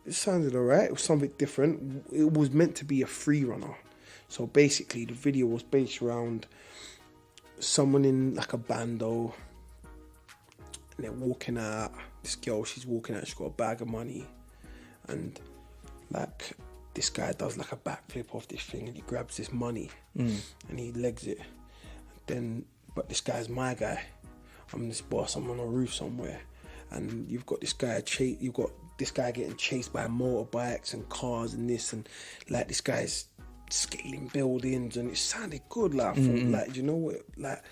it sounded alright. It was something different. It was meant to be a free runner. So basically, the video was based around someone in like a bando, and they're walking out. This girl, she's walking out, she's got a bag of money, and like this guy does like a backflip off this thing, and he grabs this money and he legs it. But this guy's my guy. I'm this boss. I'm on a roof somewhere, and you've got this guy getting chased by motorbikes and cars and this, and like this guy's scaling buildings, and it sounded good. Like, I thought, like, you know what, like,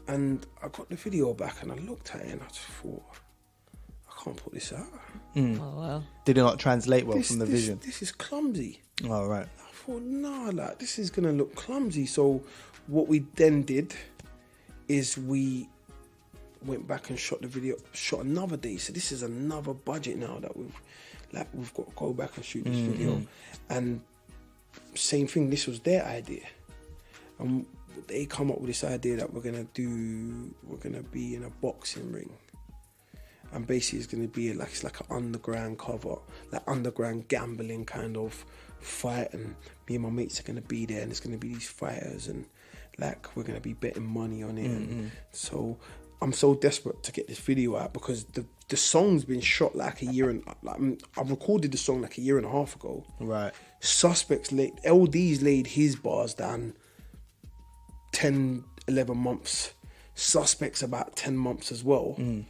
and I got the video back, and I looked at it, and I just thought, I can't put this out. Oh wow! Did it not translate well from the vision? This is clumsy. Oh right. I thought, nah, like, this is gonna look clumsy. So what we then did is we went back and shot another day. So this is another budget now that we've got to go back and shoot this video. And same thing, this was their idea, and they come up with this idea that we're gonna be in a boxing ring, and basically it's gonna be like, it's like an underground cover, like underground gambling kind of fight, and me and my mates are gonna be there, and there's gonna be these fighters, and like we're gonna be betting money on it. And so I'm so desperate to get this video out, because the song's been shot like a year, and like, I recorded the song like a year and a half ago. Right. LD's laid his bars down 10, 11 months. Suspects about 10 months as well. And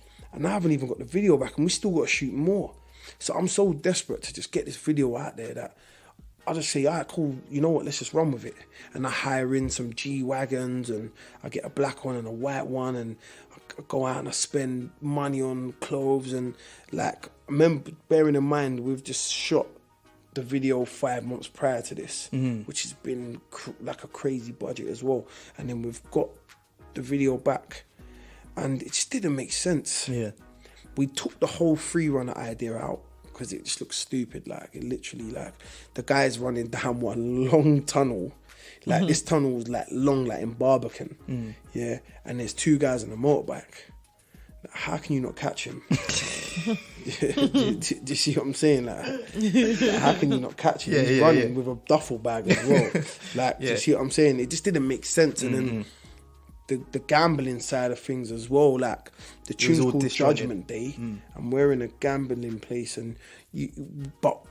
I haven't even got the video back, and we still got to shoot more. So I'm so desperate to just get this video out there that I just say, all right, cool, you know what, let's just run with it. And I hire in some G-Wagons, and I get a black one and a white one, and I go out and I spend money on clothes. And like, remember, bearing in mind, we've just shot the video 5 months prior to this, which has been like a crazy budget as well. And then we've got the video back, and it just didn't make sense. Yeah. We took the whole free runner idea out, because it just looks stupid. Like, it literally, like, the guy's running down one long tunnel. Like, this tunnel was like long, like in Barbican. Yeah. And there's two guys on a motorbike. How can you not catch him? do you see what I'm saying? Like, how can you not catch him? He's running with a duffel bag as well. Like, do you see what I'm saying? It just didn't make sense. And then the gambling side of things as well, like, the tune's called Judgment Day, and we're in a gambling place, and but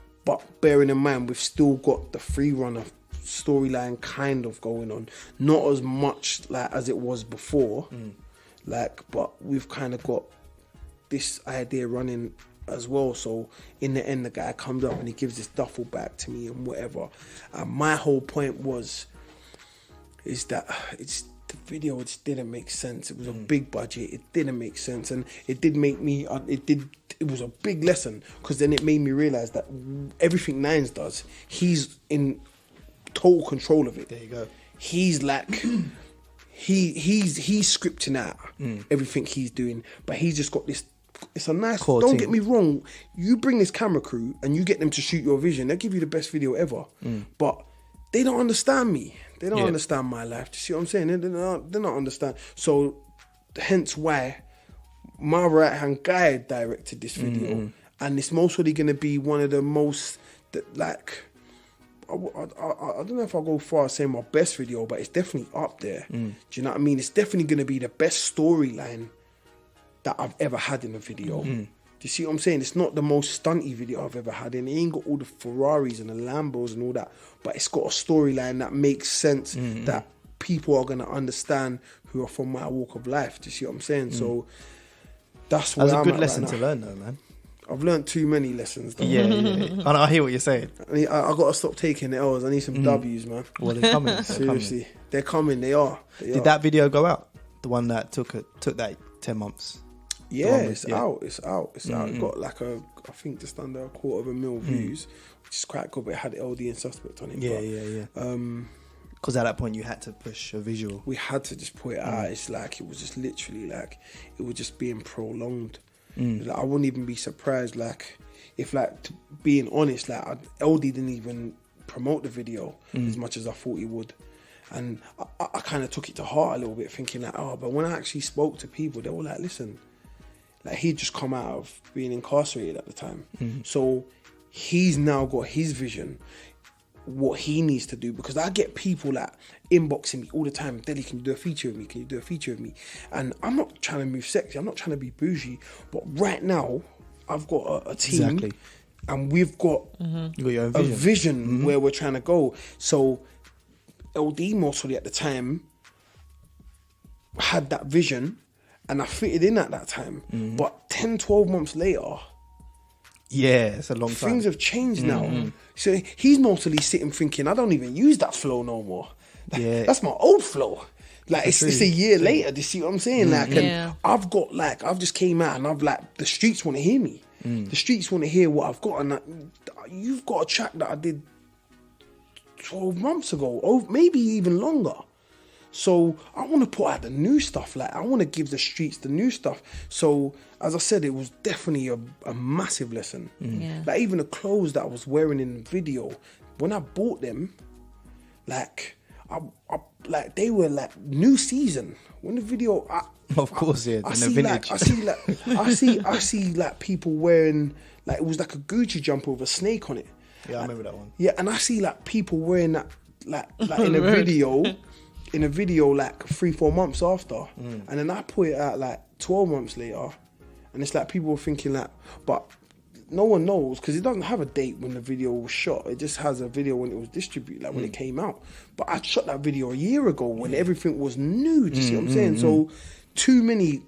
bearing in mind, we've still got the free runner storyline kind of going on, not as much like as it was before, like, but we've kind of got this idea running as well. So in the end, the guy comes up and he gives this duffel bag to me and whatever. My whole point is that the video just didn't make sense. It was a big budget. It didn't make sense, and it did make me. It was a big lesson, because then it made me realize that everything Nines does, he's in total control of it. There you go. He's like, he's scripting out everything he's doing, but he's just got this. It's a nice. Core don't team. Get me wrong. You bring this camera crew and you get them to shoot your vision. They'll give you the best video ever, but they don't understand me. They don't understand my life. Do you see what I'm saying? They don't understand. So, hence why my right-hand guy directed this video. And it's most probably going to be one of the most like, I don't know if I'll go far as saying my best video, but it's definitely up there. Do you know what I mean? It's definitely going to be the best storyline that I've ever had in a video. Do you see what I'm saying? It's not the most stunty video I've ever had, and it ain't got all the Ferraris and the Lambos and all that, but it's got a storyline that makes sense, that people are going to understand who are from my walk of life. Do you see what I'm saying? So that's where That's a I'm good at lesson right to now. learn, though, man. I've learned too many lessons, though. Yeah. I hear what you're saying. I got to stop taking the L's. I need some W's, man. Well, they're coming. Seriously. They're coming. They are. Did that video go out? The one that took that 10 months? Yeah, it's out. It's out. It got like I think just under 250,000 views, which is quite good, but it had LD and Suspect on it. Yeah. Because at that point you had to push a visual. We had to just put it out. It's like, it was just literally like, it was just being prolonged. Like, I wouldn't even be surprised, like, if, like, being honest, like, LD didn't even promote the video as much as I thought he would. And I kind of took it to heart a little bit, thinking like, but when I actually spoke to people, they were like, listen, like, he'd just come out of being incarcerated at the time. So he's now got his vision, what he needs to do, because I get people like inboxing me all the time, Deli, can you do a feature with me? Can you do a feature with me? And I'm not trying to move sexy, I'm not trying to be bougie, but right now I've got a team, and we've got, you got your own a vision where we're trying to go. So LD mostly at the time had that vision, and I fitted in at that time. But 10, 12 months later, it's a long time. Things have changed now. So he's mostly sitting thinking, I don't even use that flow no more. Yeah. That's my old flow. Like, it's a year later. Do you see what I'm saying? Like, and I've got, like, I've just came out and I've, like, the streets want to hear me. The streets want to hear what I've got. And you've got a track that I did 12 months ago, maybe even longer. So I want to put out the new stuff. Like, I want to give the streets the new stuff. So as I said, it was definitely a massive lesson. Like, even the clothes that I was wearing in the video, when I bought them, like, I like, they were like new season. When the video, of course, I see like people wearing, like, it was like a Gucci jumper with a snake on it. Yeah, I remember that one. Yeah, and I see like people wearing that, like in a video. In a video like 3-4 months after, and then I put it out like 12 months later, and it's like people were thinking that, but no one knows, because it doesn't have a date when the video was shot. It just has a video when it was distributed, like when it came out. But I shot that video a year ago when everything was new. Do you see what I'm saying? So too many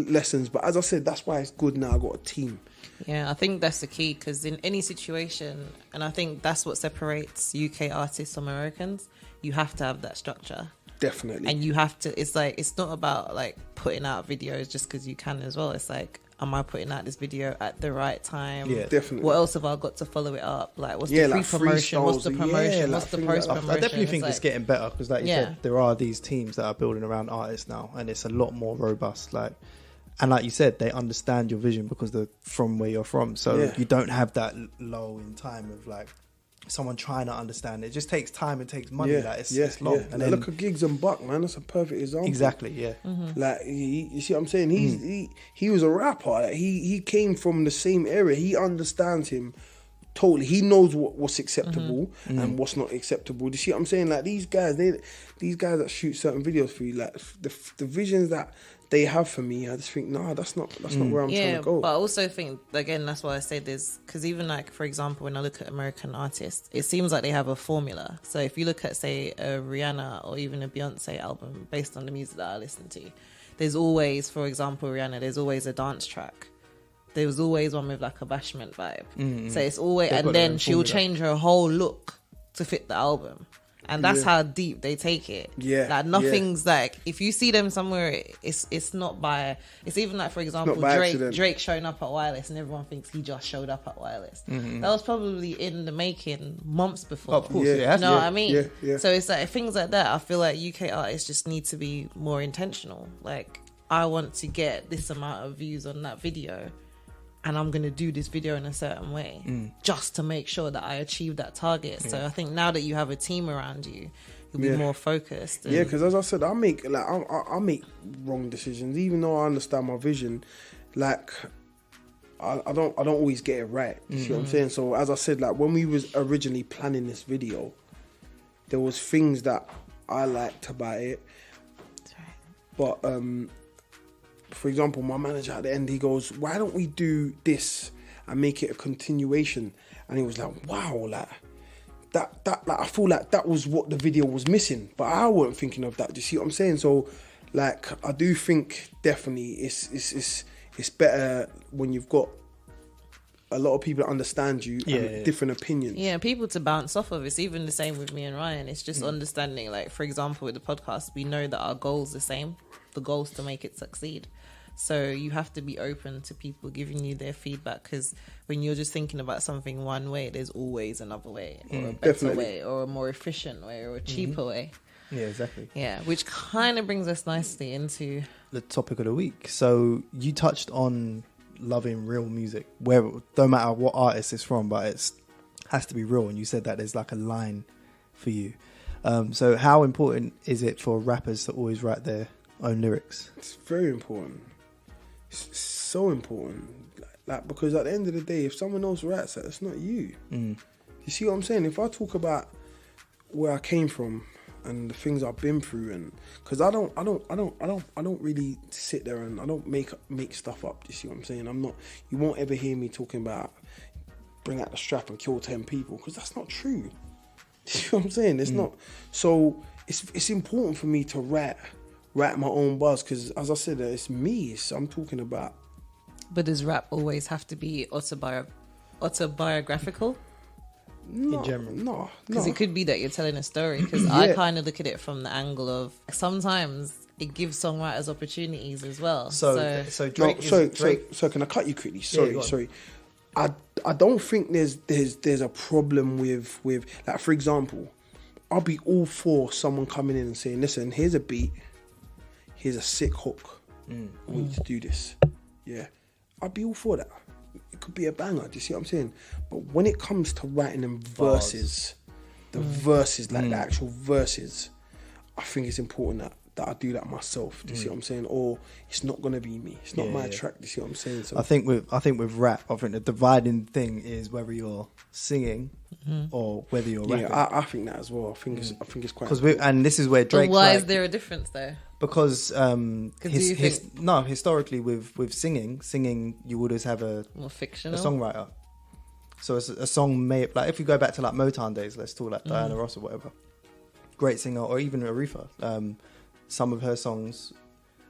lessons. But as I said, that's why it's good now I got a team. Yeah, I think that's the key, because in any situation, and I think that's what separates UK artists from Americans, you have to have that structure. Definitely. And you have to, it's like, it's not about like putting out videos just because you can as well. It's like, am I putting out this video at the right time? Yeah, definitely. What else have I got to follow it up? Like, what's the pre-promotion? What's the promotion? What's the post-promotion? I definitely think it's getting better, because like you said, there are these teams that are building around artists now, and it's a lot more robust. Like, and like you said, they understand your vision because they're from where you're from. So you don't have that lull in time of like someone trying to understand. It just takes time and takes money. Like, it's long. And then, look at Giggs and Buck, man. That's a perfect example. Exactly. Like, you see what I'm saying? He was a rapper. Like, he came from the same area. He understands him totally. He knows what's acceptable and what's not acceptable. Do you see what I'm saying? Like, these guys that shoot certain videos for you, like the visions that they have for me, I just think, nah, that's not where I'm trying to go. But I also think, again, that's why I say this, because even like, for example, when I look at American artists, it seems like they have a formula. So if you look at, say, a Rihanna or even a Beyonce album, based on the music that I listen to, there's always, for example, Rihanna, there's always a dance track. There was always one with like a bashment vibe. So it's always, and then she'll change her whole look to fit the album. And that's how deep they take it. Yeah. Like, nothing's like, if you see them somewhere, it's not by, it's even like, for example, Drake showing up at Wireless and everyone thinks he just showed up at Wireless. That was probably in the making months before. Of course, you know what I mean? Yeah. So it's like things like that. I feel like UK artists just need to be more intentional. Like, I want to get this amount of views on that video, and I'm going to do this video in a certain way just to make sure that I achieve that target. So I think now that you have a team around you, you'll be more focused. Yeah, because as I said, I make wrong decisions, even though I understand my vision. Like, I don't always get it right. You see what I'm saying? So as I said, like when we was originally planning this video, there was things that I liked about it. That's right. But for example, my manager at the end, he goes, "Why don't we do this and make it a continuation?" And he was like, "Wow, like that like I feel like that was what the video was missing." But I weren't thinking of that. Do you see what I'm saying? So like I do think definitely it's better when you've got a lot of people that understand you and different opinions. Yeah, people to bounce off of. It's even the same with me and Ryan. It's just understanding, like, for example, with the podcast, we know that our goal's the same. The goal's to make it succeed. So you have to be open to people giving you their feedback, because when you're just thinking about something one way, there's always another way, or a better way, or a more efficient way, or a cheaper way. Yeah, exactly. Yeah, which kind of brings us nicely into the topic of the week. So you touched on loving real music, where no matter what artist it's from, but it has to be real. And you said that there's like a line for you. So how important is it for rappers to always write their own lyrics? It's very important. It's so important. Like because at the end of the day, if someone else writes that, it's not you. You see what I'm saying? If I talk about where I came from and the things I've been through, and because I don't really sit there and I don't make stuff up. You see what I'm saying? You won't ever hear me talking about bring out the strap and kill 10 people, because that's not true. You see what I'm saying? It's not. So it's important for me to write my own bars, because as I said, it's me. I'm talking about. But does rap always have to be autobiographical? No, in general, no, because it could be that you're telling a story. Because I kind of look at it from the angle of sometimes it gives songwriters opportunities as well. So Drake. So can I cut you quickly? Sorry. I don't think there's a problem with like, for example, I'll be all for someone coming in and saying, "Listen, here's a beat, here's a sick hook. I want you to do this." Yeah, I'd be all for that. It could be a banger. Do you see what I'm saying? But when it comes to writing them verses, verses, like the actual verses, I think it's important that I do that myself. Do you see what I'm saying? Or it's not gonna be me. It's not my track. Do you see what I'm saying? So I think with rap, I think the dividing thing is whether you're singing or whether you're rapping. Yeah, I think that as well. I think it's quite. And this is where Drake. But why is there a difference though? Because historically with singing you would always have a more fictional songwriter. So it's a song made, like if you go back to like Motown days, let's talk like Diana Ross or whatever, great singer, or even Aretha. Some of her songs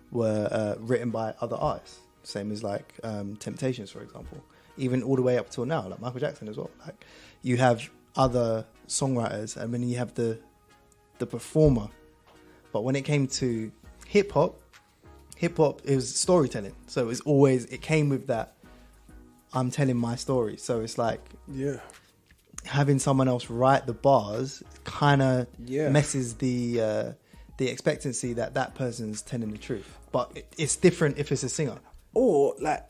were written by other artists, same as like Temptations, for example. Even all the way up till now, like Michael Jackson as well. Like you have other songwriters, and then you have the performer. But when it came to hip hop is storytelling. So it came with that, I'm telling my story. So it's like having someone else write the bars kind of messes the expectancy that person's telling the truth. But it's different if it's a singer. Or like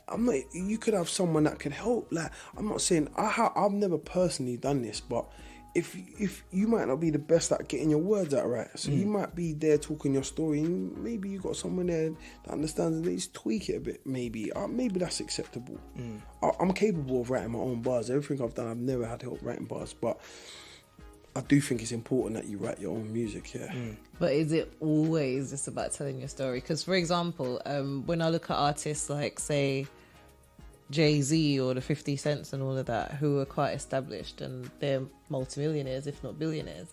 you could have someone that could help. Like I'm not saying I've never personally done this, but if you might not be the best at getting your words out right, so you might be there talking your story, and maybe you got someone there that understands and they just tweak it a bit. Maybe that's acceptable. I'm capable of writing my own bars. Everything I've done, I've never had help writing bars, but I do think it's important that you write your own music. But is it always just about telling your story? Because for example, when I look at artists like say Jay-Z or the 50 Cents and all of that, who are quite established and they're multimillionaires, if not billionaires.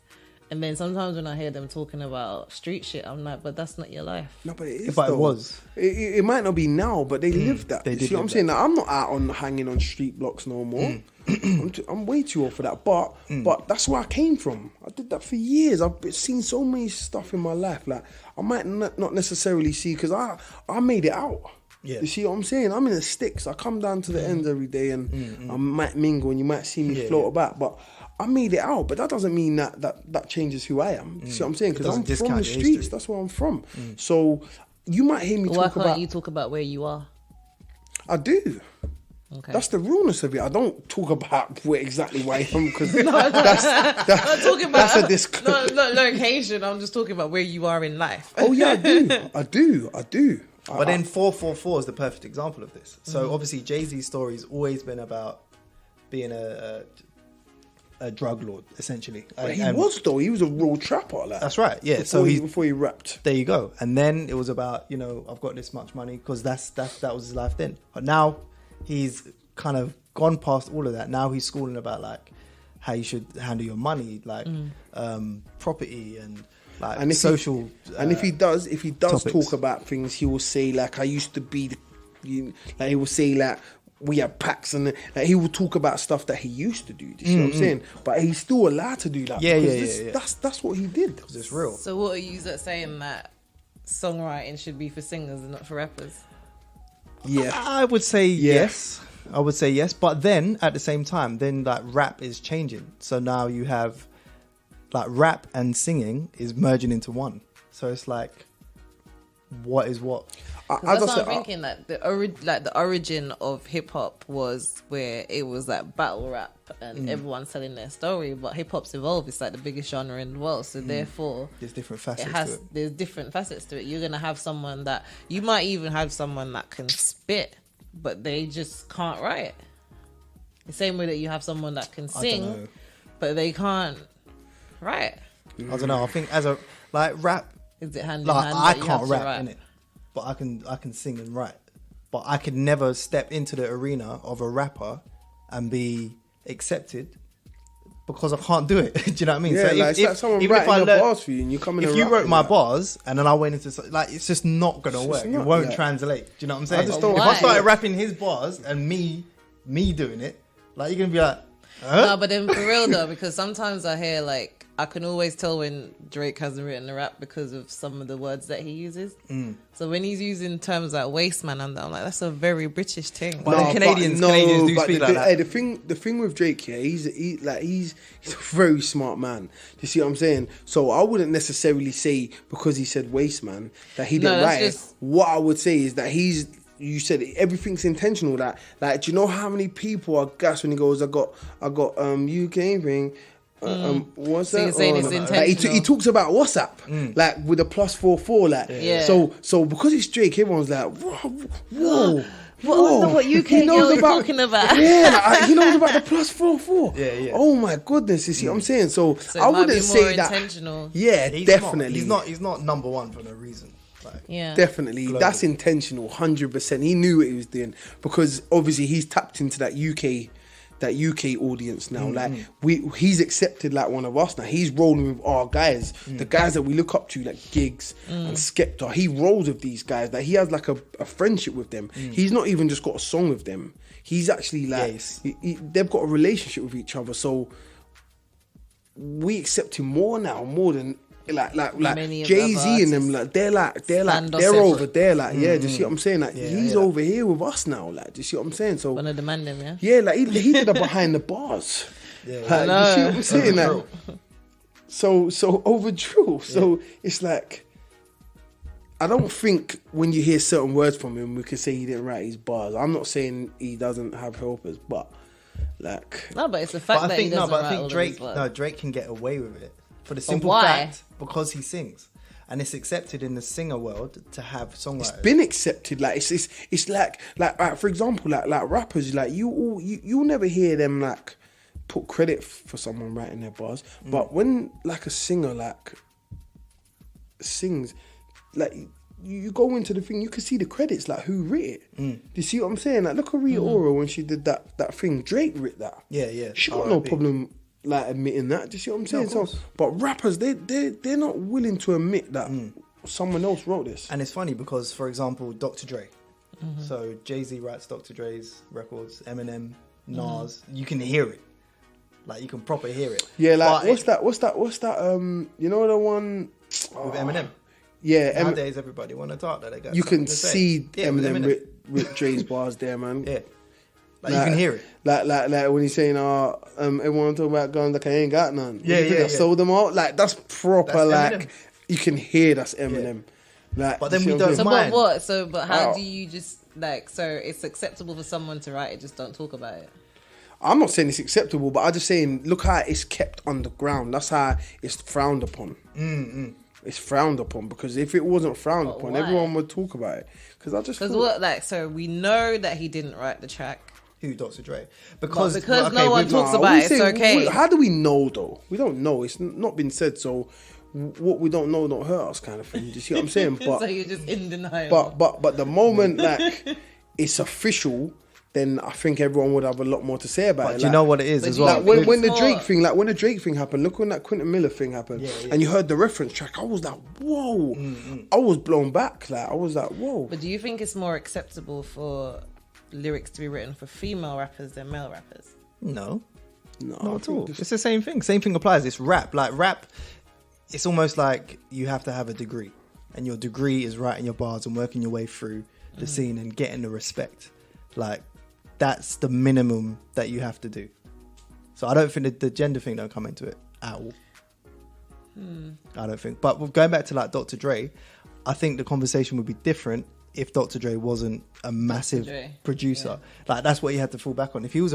And then sometimes when I hear them talking about street shit, I'm like, but that's not your life. No, but it is. But it was. It might not be now, but they lived that. You see what I'm saying? Now, I'm not out on hanging on street blocks no more. I'm way too old for that. But that's where I came from. I did that for years. I've seen so many stuff in my life. Like I might not necessarily see, because I made it out. Yeah. You see what I'm saying? I'm in the sticks. I come down to the end every day and I might mingle and you might see me float about, but I made it out. But that doesn't mean that changes who I am. You see what I'm saying? Because I'm from the streets. History. That's where I'm from. So you might hear me talk about... Why can't you talk about where you are? I do. Okay. That's the realness of it. I don't talk about exactly where I am, because that's not location. I'm just talking about where you are in life. Oh yeah, I do. But then 444 is the perfect example of this. So obviously Jay-Z's story's always been about being a drug lord, essentially. He was a real trapper. Like, that's right, yeah. Before he rapped. There you go. And then it was about, I've got this much money, because that was his life then. But now he's kind of gone past all of that. Now he's schooling about like how you should handle your money, like property and like and social. And if he does topics. talk about things, he will say like, I used to be, like he will say like, we have packs, and like, he will talk about stuff that he used to do. You see what I'm saying? But he's still allowed to do that. Yeah. That's what he did. Because it's real. So what are you saying that songwriting should be for singers and not for rappers? Yeah, I would say yes. I would say yes, but then at the same time, then like rap is changing. So now you have like rap and singing is merging into one. So it's like, what is what? That's what I'm thinking. That the origin of hip hop was where it was like battle rap and everyone's telling their story. But hip hop's evolved. It's like the biggest genre in the world. So therefore, there's different facets to it. There's different facets to it. You're gonna have someone that you might even have someone that can spit, but they just can't write. The same way that you have someone that can sing, but they can't write. I don't know. I think as a like rap, is it hand in like hand? I can't rap in it, but I can sing and write. But I could never step into the arena of a rapper and be accepted because I can't do it. Do you know what I mean? Yeah, so like, it's like someone writing your bars for you and you come in. If you wrote my bars and then I went into like, it's just not gonna work. It won't translate. Do you know what I'm saying? If I started rapping his bars and me doing it, like you're gonna be like, huh? No, but then for real though, because sometimes I hear like, I can always tell when Drake hasn't written a rap because of some of the words that he uses. So when he's using terms like waste man, I'm like, that's a very British thing. But Canadians do speak like that. Hey, the thing with Drake here, he's a very smart man. Do you see what I'm saying? So I wouldn't necessarily say because he said waste man that he didn't write it. What I would say is that you said everything's intentional. That like, do you know how many people are gassed when he goes, I got UK thing. What's that? Like, he talks about WhatsApp, like with a +44, like So because it's Drake, everyone's like, whoa. What UK girl are talking about? Yeah, like, he knows about the +44. Yeah. Oh my goodness, you see what I'm saying? So I wouldn't say that. Intentional. Yeah, definitely. He's not number one for no reason. Yeah, definitely. Global. That's intentional, 100%. He knew what he was doing because obviously he's tapped into that UK audience now. Like he's accepted like one of us now. He's rolling with our guys, the guys that we look up to, like Giggs and Skepta. He rolls with these guys. Like he has like a friendship with them. He's not even just got a song with them. He's actually like they've got a relationship with each other. So we accept him more now, more than like Jay-Z and them. Like they're over there. Like do you see what I'm saying? Like he's over here with us now. Like do you see what I'm saying? So one of the man them, like he did that behind the bars. You see what I'm saying? Like, so over drill. So it's like, I don't think when you hear certain words from him, we could say he didn't write his bars. I'm not saying he doesn't have helpers, but like, no, but it's the fact that he doesn't write all Drake. No, Drake can get away with it for the simple fact because he sings. And it's accepted in the singer world to have songwriters. It's been accepted. Like it's like for example, like rappers, like you'll never hear them like put credit for someone writing their bars. But when like a singer like sings, like you go into the thing, you can see the credits, like who writ it. Do you see what I'm saying? Like look at Rita Ora when she did that thing. Drake writ that. Yeah. She got no problem like admitting that. Do you see what I'm saying? So, but rappers, they're not willing to admit that someone else wrote this. And it's funny because, for example, Dr. Dre. So Jay-Z writes Dr. Dre's records, Eminem, Nas. You can hear it, like you can proper hear it. Yeah, like what's that? You know the one with Eminem. Yeah, nowadays everybody want to talk that they got. You can see Eminem with Dre's bars there, man. Yeah. Like you can hear it. Like when he's saying, everyone talking about guns, like I ain't got none. Yeah. Sold them all. Like that's proper. That's like you can hear that's Eminem. Yeah. Like, but then we don't mind. But how do you just like? So it's acceptable for someone to write it, just don't talk about it. I'm not saying it's acceptable, but I'm just saying look how it's kept underground. That's how it's frowned upon. it's frowned upon, because if it wasn't frowned upon, why? everyone would talk about it. Because so we know that he didn't write the track. Who, Dr. Dre? Because no one talks about it. It's okay. How do we know though? We don't know. It's not been said. So what we don't know don't hurt us, kind of thing. Do you see what I'm saying? But so you're just in denial. But the moment like it's official, then I think everyone would have a lot more to say about it. Do you know what it is as well? Like when the Drake thing happened, look when that Quentin Miller thing happened, and you heard the reference track, I was like, whoa. I was blown back. Like I was like, whoa. But do you think it's more acceptable for lyrics to be written for female rappers than male rappers? No, not at all. It's the same thing. Same thing applies. It's rap. Like rap, it's almost like you have to have a degree, and your degree is writing your bars and working your way through the scene and getting the respect. Like that's the minimum that you have to do. So I don't think the gender thing don't come into it at all. I don't think. But going back to like Dr. Dre, I think the conversation would be different if Dr. Dre wasn't a massive producer. Like that's what he had to fall back on. If he was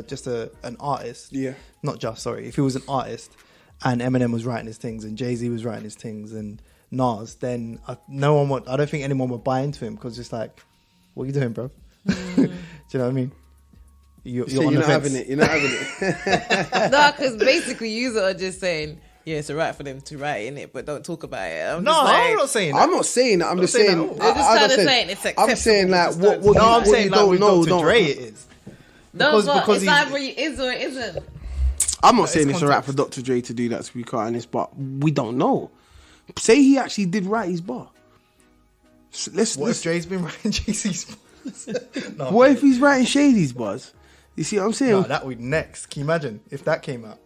just an artist, if he was an artist and Eminem was writing his things and Jay-Z was writing his things and Nas, then I don't think anyone would buy into him, because it's like, what are you doing, bro? Do you know what I mean? You're not having it. You're not having it. No, because basically you are just saying, yeah, it's alright for them to write in it, but don't talk about it. I'm not saying that. I'm not saying that. I'm just saying. They're just kind of saying it's acceptable. I'm saying like what I'm saying you like don't with know. Dr. Dre it is. Because it's either it is or it isn't. I'm not saying it's alright for Dr. Dre to do that, to be quite honest, but we don't know. Say he actually did write his bar. What if Dre's been writing Jay-Z's bars? What if he's writing Shady's bars? You see what I'm saying? No, that would next. Can you imagine if that came out?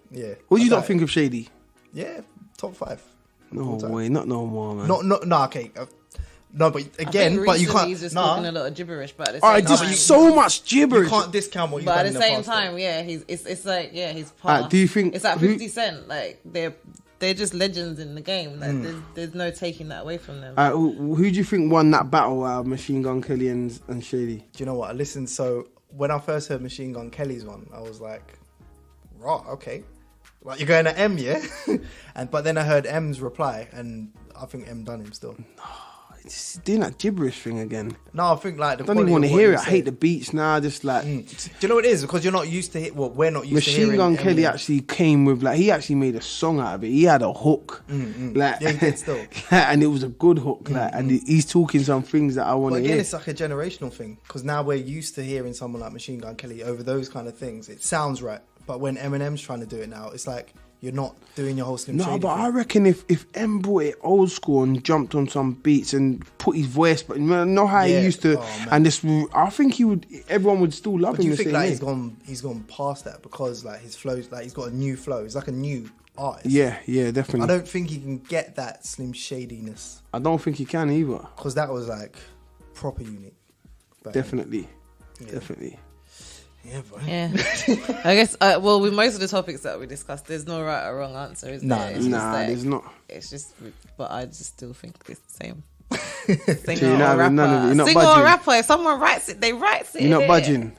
Yeah. What do you not think of Shady? Yeah, top 5. No way, not no more, man. No, okay. No, but again, but you can't. He's just talking a lot of gibberish, but at the same Alright, just so much gibberish. You can't discount what you've done done in the past. But at the same time, it's like he's part. Do you think it's like 50 Cent? Like they're just legends in the game. Like there's no taking that away from them. Who do you think won that battle out of Machine Gun Kelly and Shady? Do you know what? I listened. So when I first heard Machine Gun Kelly's one, I was like, right, okay. Like you're going to M, yeah? But then I heard M's reply, and I think M done him still. It's doing that gibberish thing again. No, I think like the I don't even want to hear it. I hate the beats now. Just like, do you know what it is? Because you're not used to it. Well, we're not used to hearing. Machine Gun Kelly actually came with he actually made a song out of it. He had a hook, yeah, he did still, and it was a good hook. And he's talking some things that I want to hear. Again, it's like a generational thing, because now we're used to hearing someone like Machine Gun Kelly over those kind of things. It sounds right, but when Eminem's trying to do it now, it's like you're not doing your whole Slim Shady but thing. I reckon if M brought it old school and jumped on some beats and put his voice, but you know how he used to, and this, I think everyone would still love him. Do you think like he's gone past that, because like his flows, like he's got a new flow. He's like a new artist. Yeah, definitely. I don't think he can get that Slim Shadiness. I don't think he can either, because that was like proper unique. Definitely. Yeah, boy. Yeah. I guess, with most of the topics that we discussed, there's no right or wrong answer, is there? There's not. It's just, but I just still think it's the same. Singer or rapper. Singer or rapper, if someone writes it, they write it. You're not budging.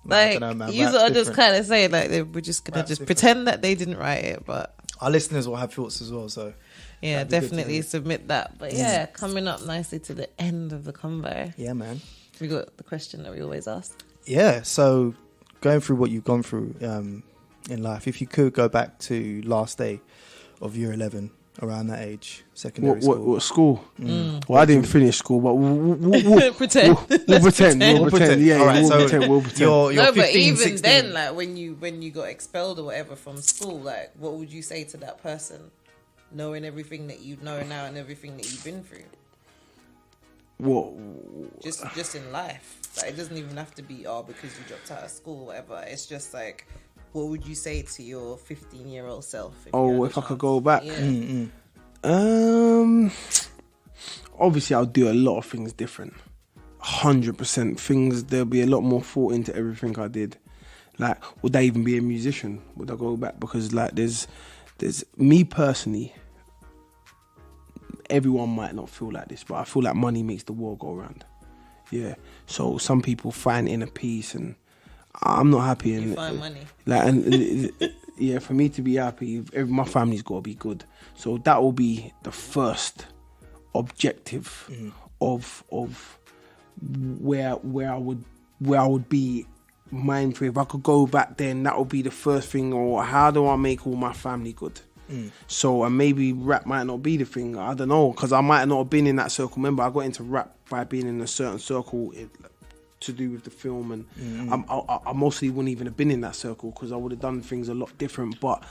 Like, you are just kind of saying, like, we're just going to pretend that they didn't write it, but... Our listeners will have thoughts as well, so... Yeah, definitely submit that. But coming up nicely to the end of the convo. Yeah, man. We got the question that we always ask. Yeah, so going through what you've gone through in life, if you could go back to last day of year 11, around that age, secondary school. What school? Well, I didn't finish school, but we'll pretend. We'll pretend. Yeah, right, we'll pretend. You're no, 15, but even 16. then, like when you got expelled or whatever from school, like what would you say to that person, knowing everything that you know now and everything that you've been through? What? Just in life. Like, it doesn't even have to be because you dropped out of school or whatever. It's just like, what would you say to your 15-year-old self? If I could go back? Yeah. Obviously I'll do a lot of things different. 100% there'll be a lot more thought into everything I did. Like, would I even be a musician? Would I go back? Because like there's me personally, everyone might not feel like this, but I feel like money makes the world go round. Yeah. So some people find inner peace, and I'm not happy. You find money. Like, and for me to be happy, my family's got to be good. So that will be the first objective of where I would be mindful. If I could go back then, that would be the first thing. Or how do I make all my family good? So, and maybe rap might not be the thing. I don't know, because I might not have been in that circle. Remember, I got into rap by being in a certain circle to do with the film, and I mostly wouldn't even have been in that circle because I would have done things a lot different. But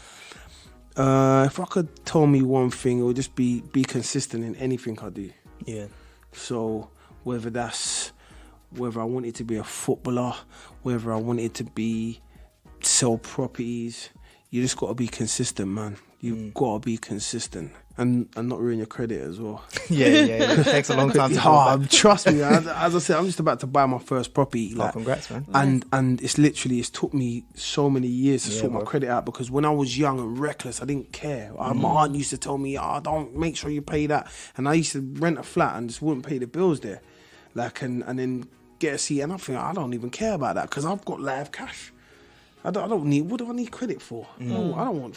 if I could tell me one thing, it would just be consistent in anything I do. Yeah. So whether I wanted to be a footballer, whether I wanted to be sell properties, you just got to be consistent, man. You've got to be consistent and not ruin your credit as well. Yeah. It takes a long time to trust me, as I said, I'm just about to buy my first property. Like, congrats, man. And it's took me so many years to sort my credit out, because when I was young and reckless, I didn't care. My aunt used to tell me, don't make sure you pay that. And I used to rent a flat and just wouldn't pay the bills there. Like, and then get a seat, and I think I don't even care about that because I've got live cash. I don't need. What do I need credit for? I don't want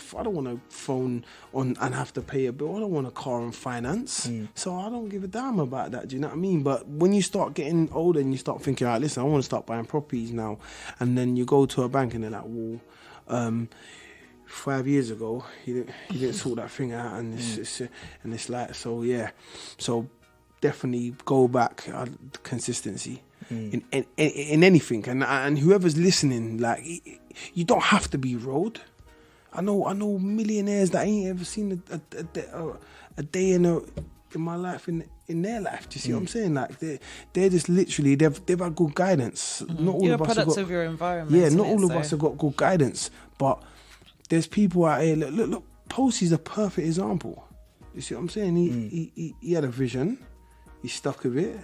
a phone on and have to pay a bill. I don't want a car on finance. So I don't give a damn about that. Do you know what I mean? But when you start getting older and you start thinking, all right, listen, I want to start buying properties now, and then you go to a bank and they're like, well, 5 years ago you didn't sort that thing out, and it's like, so yeah, so definitely go back, consistency. In anything, and whoever's listening, like, you don't have to be road. I know millionaires that ain't ever seen a day in my life in their life. Do you see what I'm saying? Like, they're just literally they've had good guidance. Not all You're of us products have of your environment. Yeah, not all of us have got good guidance, but there's people out here. Look, Postie's a perfect example. You see what I'm saying? He had a vision, he stuck with it.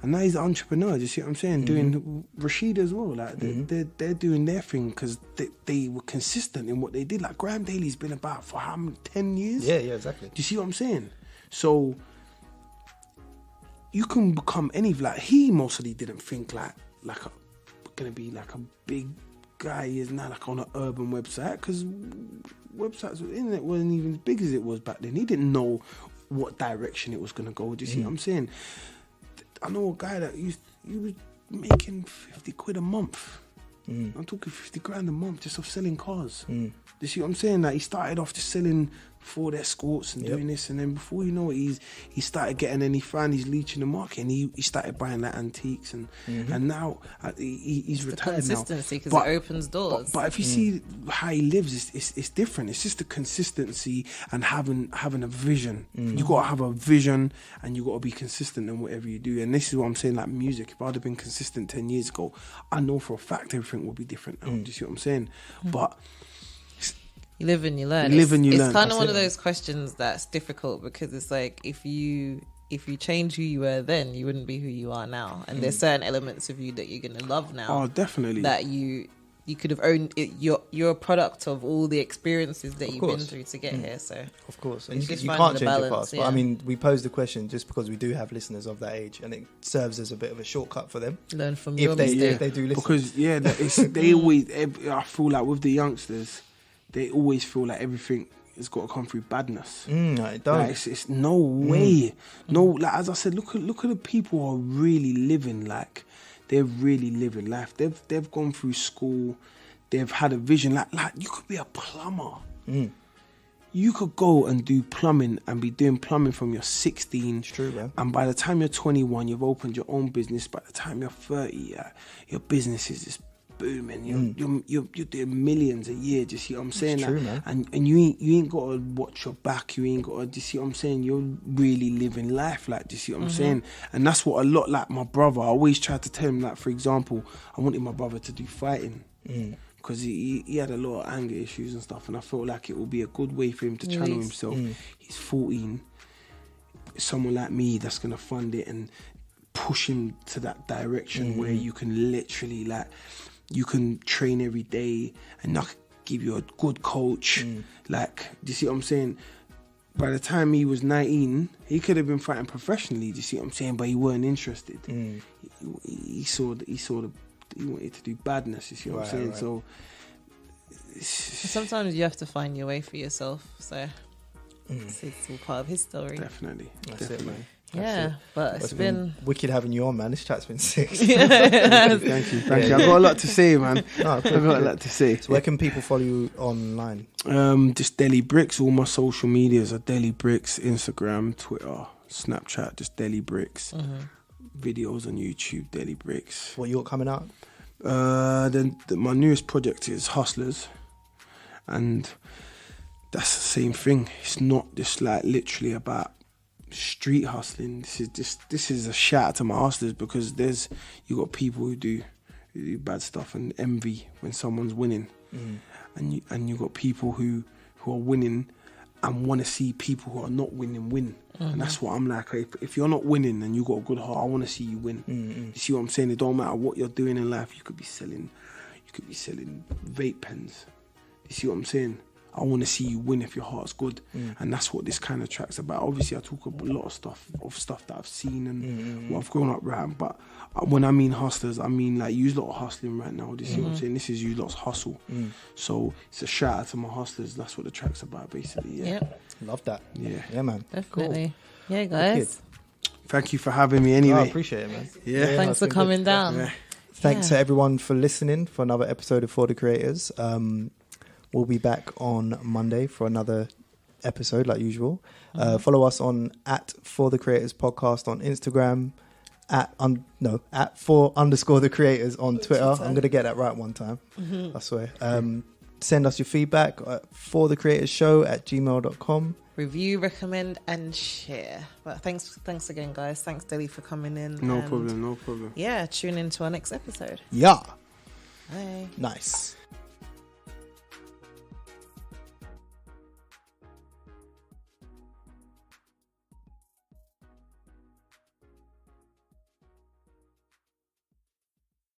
And now he's an entrepreneur, do you see what I'm saying? Doing Rashid as well. Like, they're doing their thing because they were consistent in what they did. Like, Graham Daly's been about for how many, 10 years? Yeah, exactly. Do you see what I'm saying? So you can become like, he mostly didn't think gonna be like a big guy he is now, like on an urban website, because websites, the internet wasn't even as big as it was back then. He didn't know what direction it was gonna go. Do you see what I'm saying? I know a guy that he was making 50 quid a month. I'm talking 50 grand a month just off selling cars. Do you see what I'm saying? Like, he started off just selling Ford Escorts and doing this, and then before you know it, he started getting, and he found his leech in the market, and he started buying like antiques, and now he's retired now. Consistency, because it opens doors. But if you see how he lives, it's different. It's just the consistency and having a vision. You got to have a vision, and you got to be consistent in whatever you do. And this is what I'm saying. Like music, if I'd have been consistent 10 years ago, I know for a fact everything would be different now. Do you see what I'm saying? But you live and you learn. It's kind of one of those questions that's difficult, because it's like, if you change who you were then, you wouldn't be who you are now. And there's certain elements of you that you're going to love now. Oh, definitely. That you could have owned. You're a product of all the experiences that you've been through to get here. So of course, and you can't change the past. Yeah. But I mean, we posed the question just because we do have listeners of that age, and it serves as a bit of a shortcut for them. Learn from your mistakes. If they do listen, because they always. I feel like with the youngsters, they always feel like everything has got to come through badness. No, it don't. Like, it's no way. No, like, as I said, look at the people who are really living. Like, they're really living life. They've gone through school. They've had a vision. Like you could be a plumber. You could go and do plumbing and be doing plumbing from you're 16. It's true, man. And by the time you're 21, you've opened your own business. By the time you're 30, your business is just booming. You're doing millions a year. Do you see what I'm saying? It's true, man. And you ain't got to watch your back. You ain't got to. Do you see what I'm saying? You're really living life. Like, do you see what I'm saying? And that's what a lot, like my brother, I always tried to tell him, like, for example, I wanted my brother to do fighting. Because he had a lot of anger issues and stuff, and I felt like it would be a good way for him to channel himself. He's 14. Someone like me that's going to fund it and push him to that direction where you can literally, like, you can train every day, and I could give you a good coach. Like, do you see what I'm saying? By the time he was 19, he could have been fighting professionally. Do you see what I'm saying? But he weren't interested. He saw he wanted to do badness. You see what I'm saying? Right. So it's sometimes you have to find your way for yourself. So it's all part of his story. Definitely. That's it, man. Yeah, but it's been wicked having you on, man. This chat's been sick. Thank you. I've got a lot to say, man. I've got a lot to say. So where can people follow you online? Just Deli Bricks. All my social medias are Deli Bricks. Instagram, Twitter, Snapchat, just Deli Bricks. Videos on YouTube, Deli Bricks. What you got coming out? Then my newest project is Hustlers, and that's the same thing. It's not just like literally about street hustling. This is a shout out to my hustlers, because you got people who do bad stuff and envy when someone's winning, and you got people who are winning and want to see people who are not winning win. And that's what I'm like. If you're not winning and you got a good heart, I want to see you win. You see what I'm saying? It don't matter what you're doing in life. You could be selling vape pens. You see what I'm saying? I want to see you win if your heart's good. And that's what this kind of track's about. Obviously, I talk about a lot of stuff that I've seen and what I've grown up around. But when I mean hustlers, I mean like you lot are hustling right now. You see what I'm saying? This is you lot's hustle. So it's a shout out to my hustlers. That's what the track's about, basically. Yeah. Yep. Love that. Yeah, man. Definitely. Cool. Yeah, guys. Thank you for having me anyway. I appreciate it, man. Yeah. Thanks for coming down. Yeah. Thanks to everyone for listening for another episode of For The Creators. We'll be back on Monday for another episode like usual. Follow us on @For_The_Creators podcast on Instagram, @for_The_Creators on Twitter. I'm going to get that right one time. I swear. Send us your feedback at forthecreatorshow@gmail.com. Review, recommend, and share. But thanks again, guys. Thanks, Deli, for coming in. No problem. Yeah, tune in to our next episode. Yeah. Bye. Nice.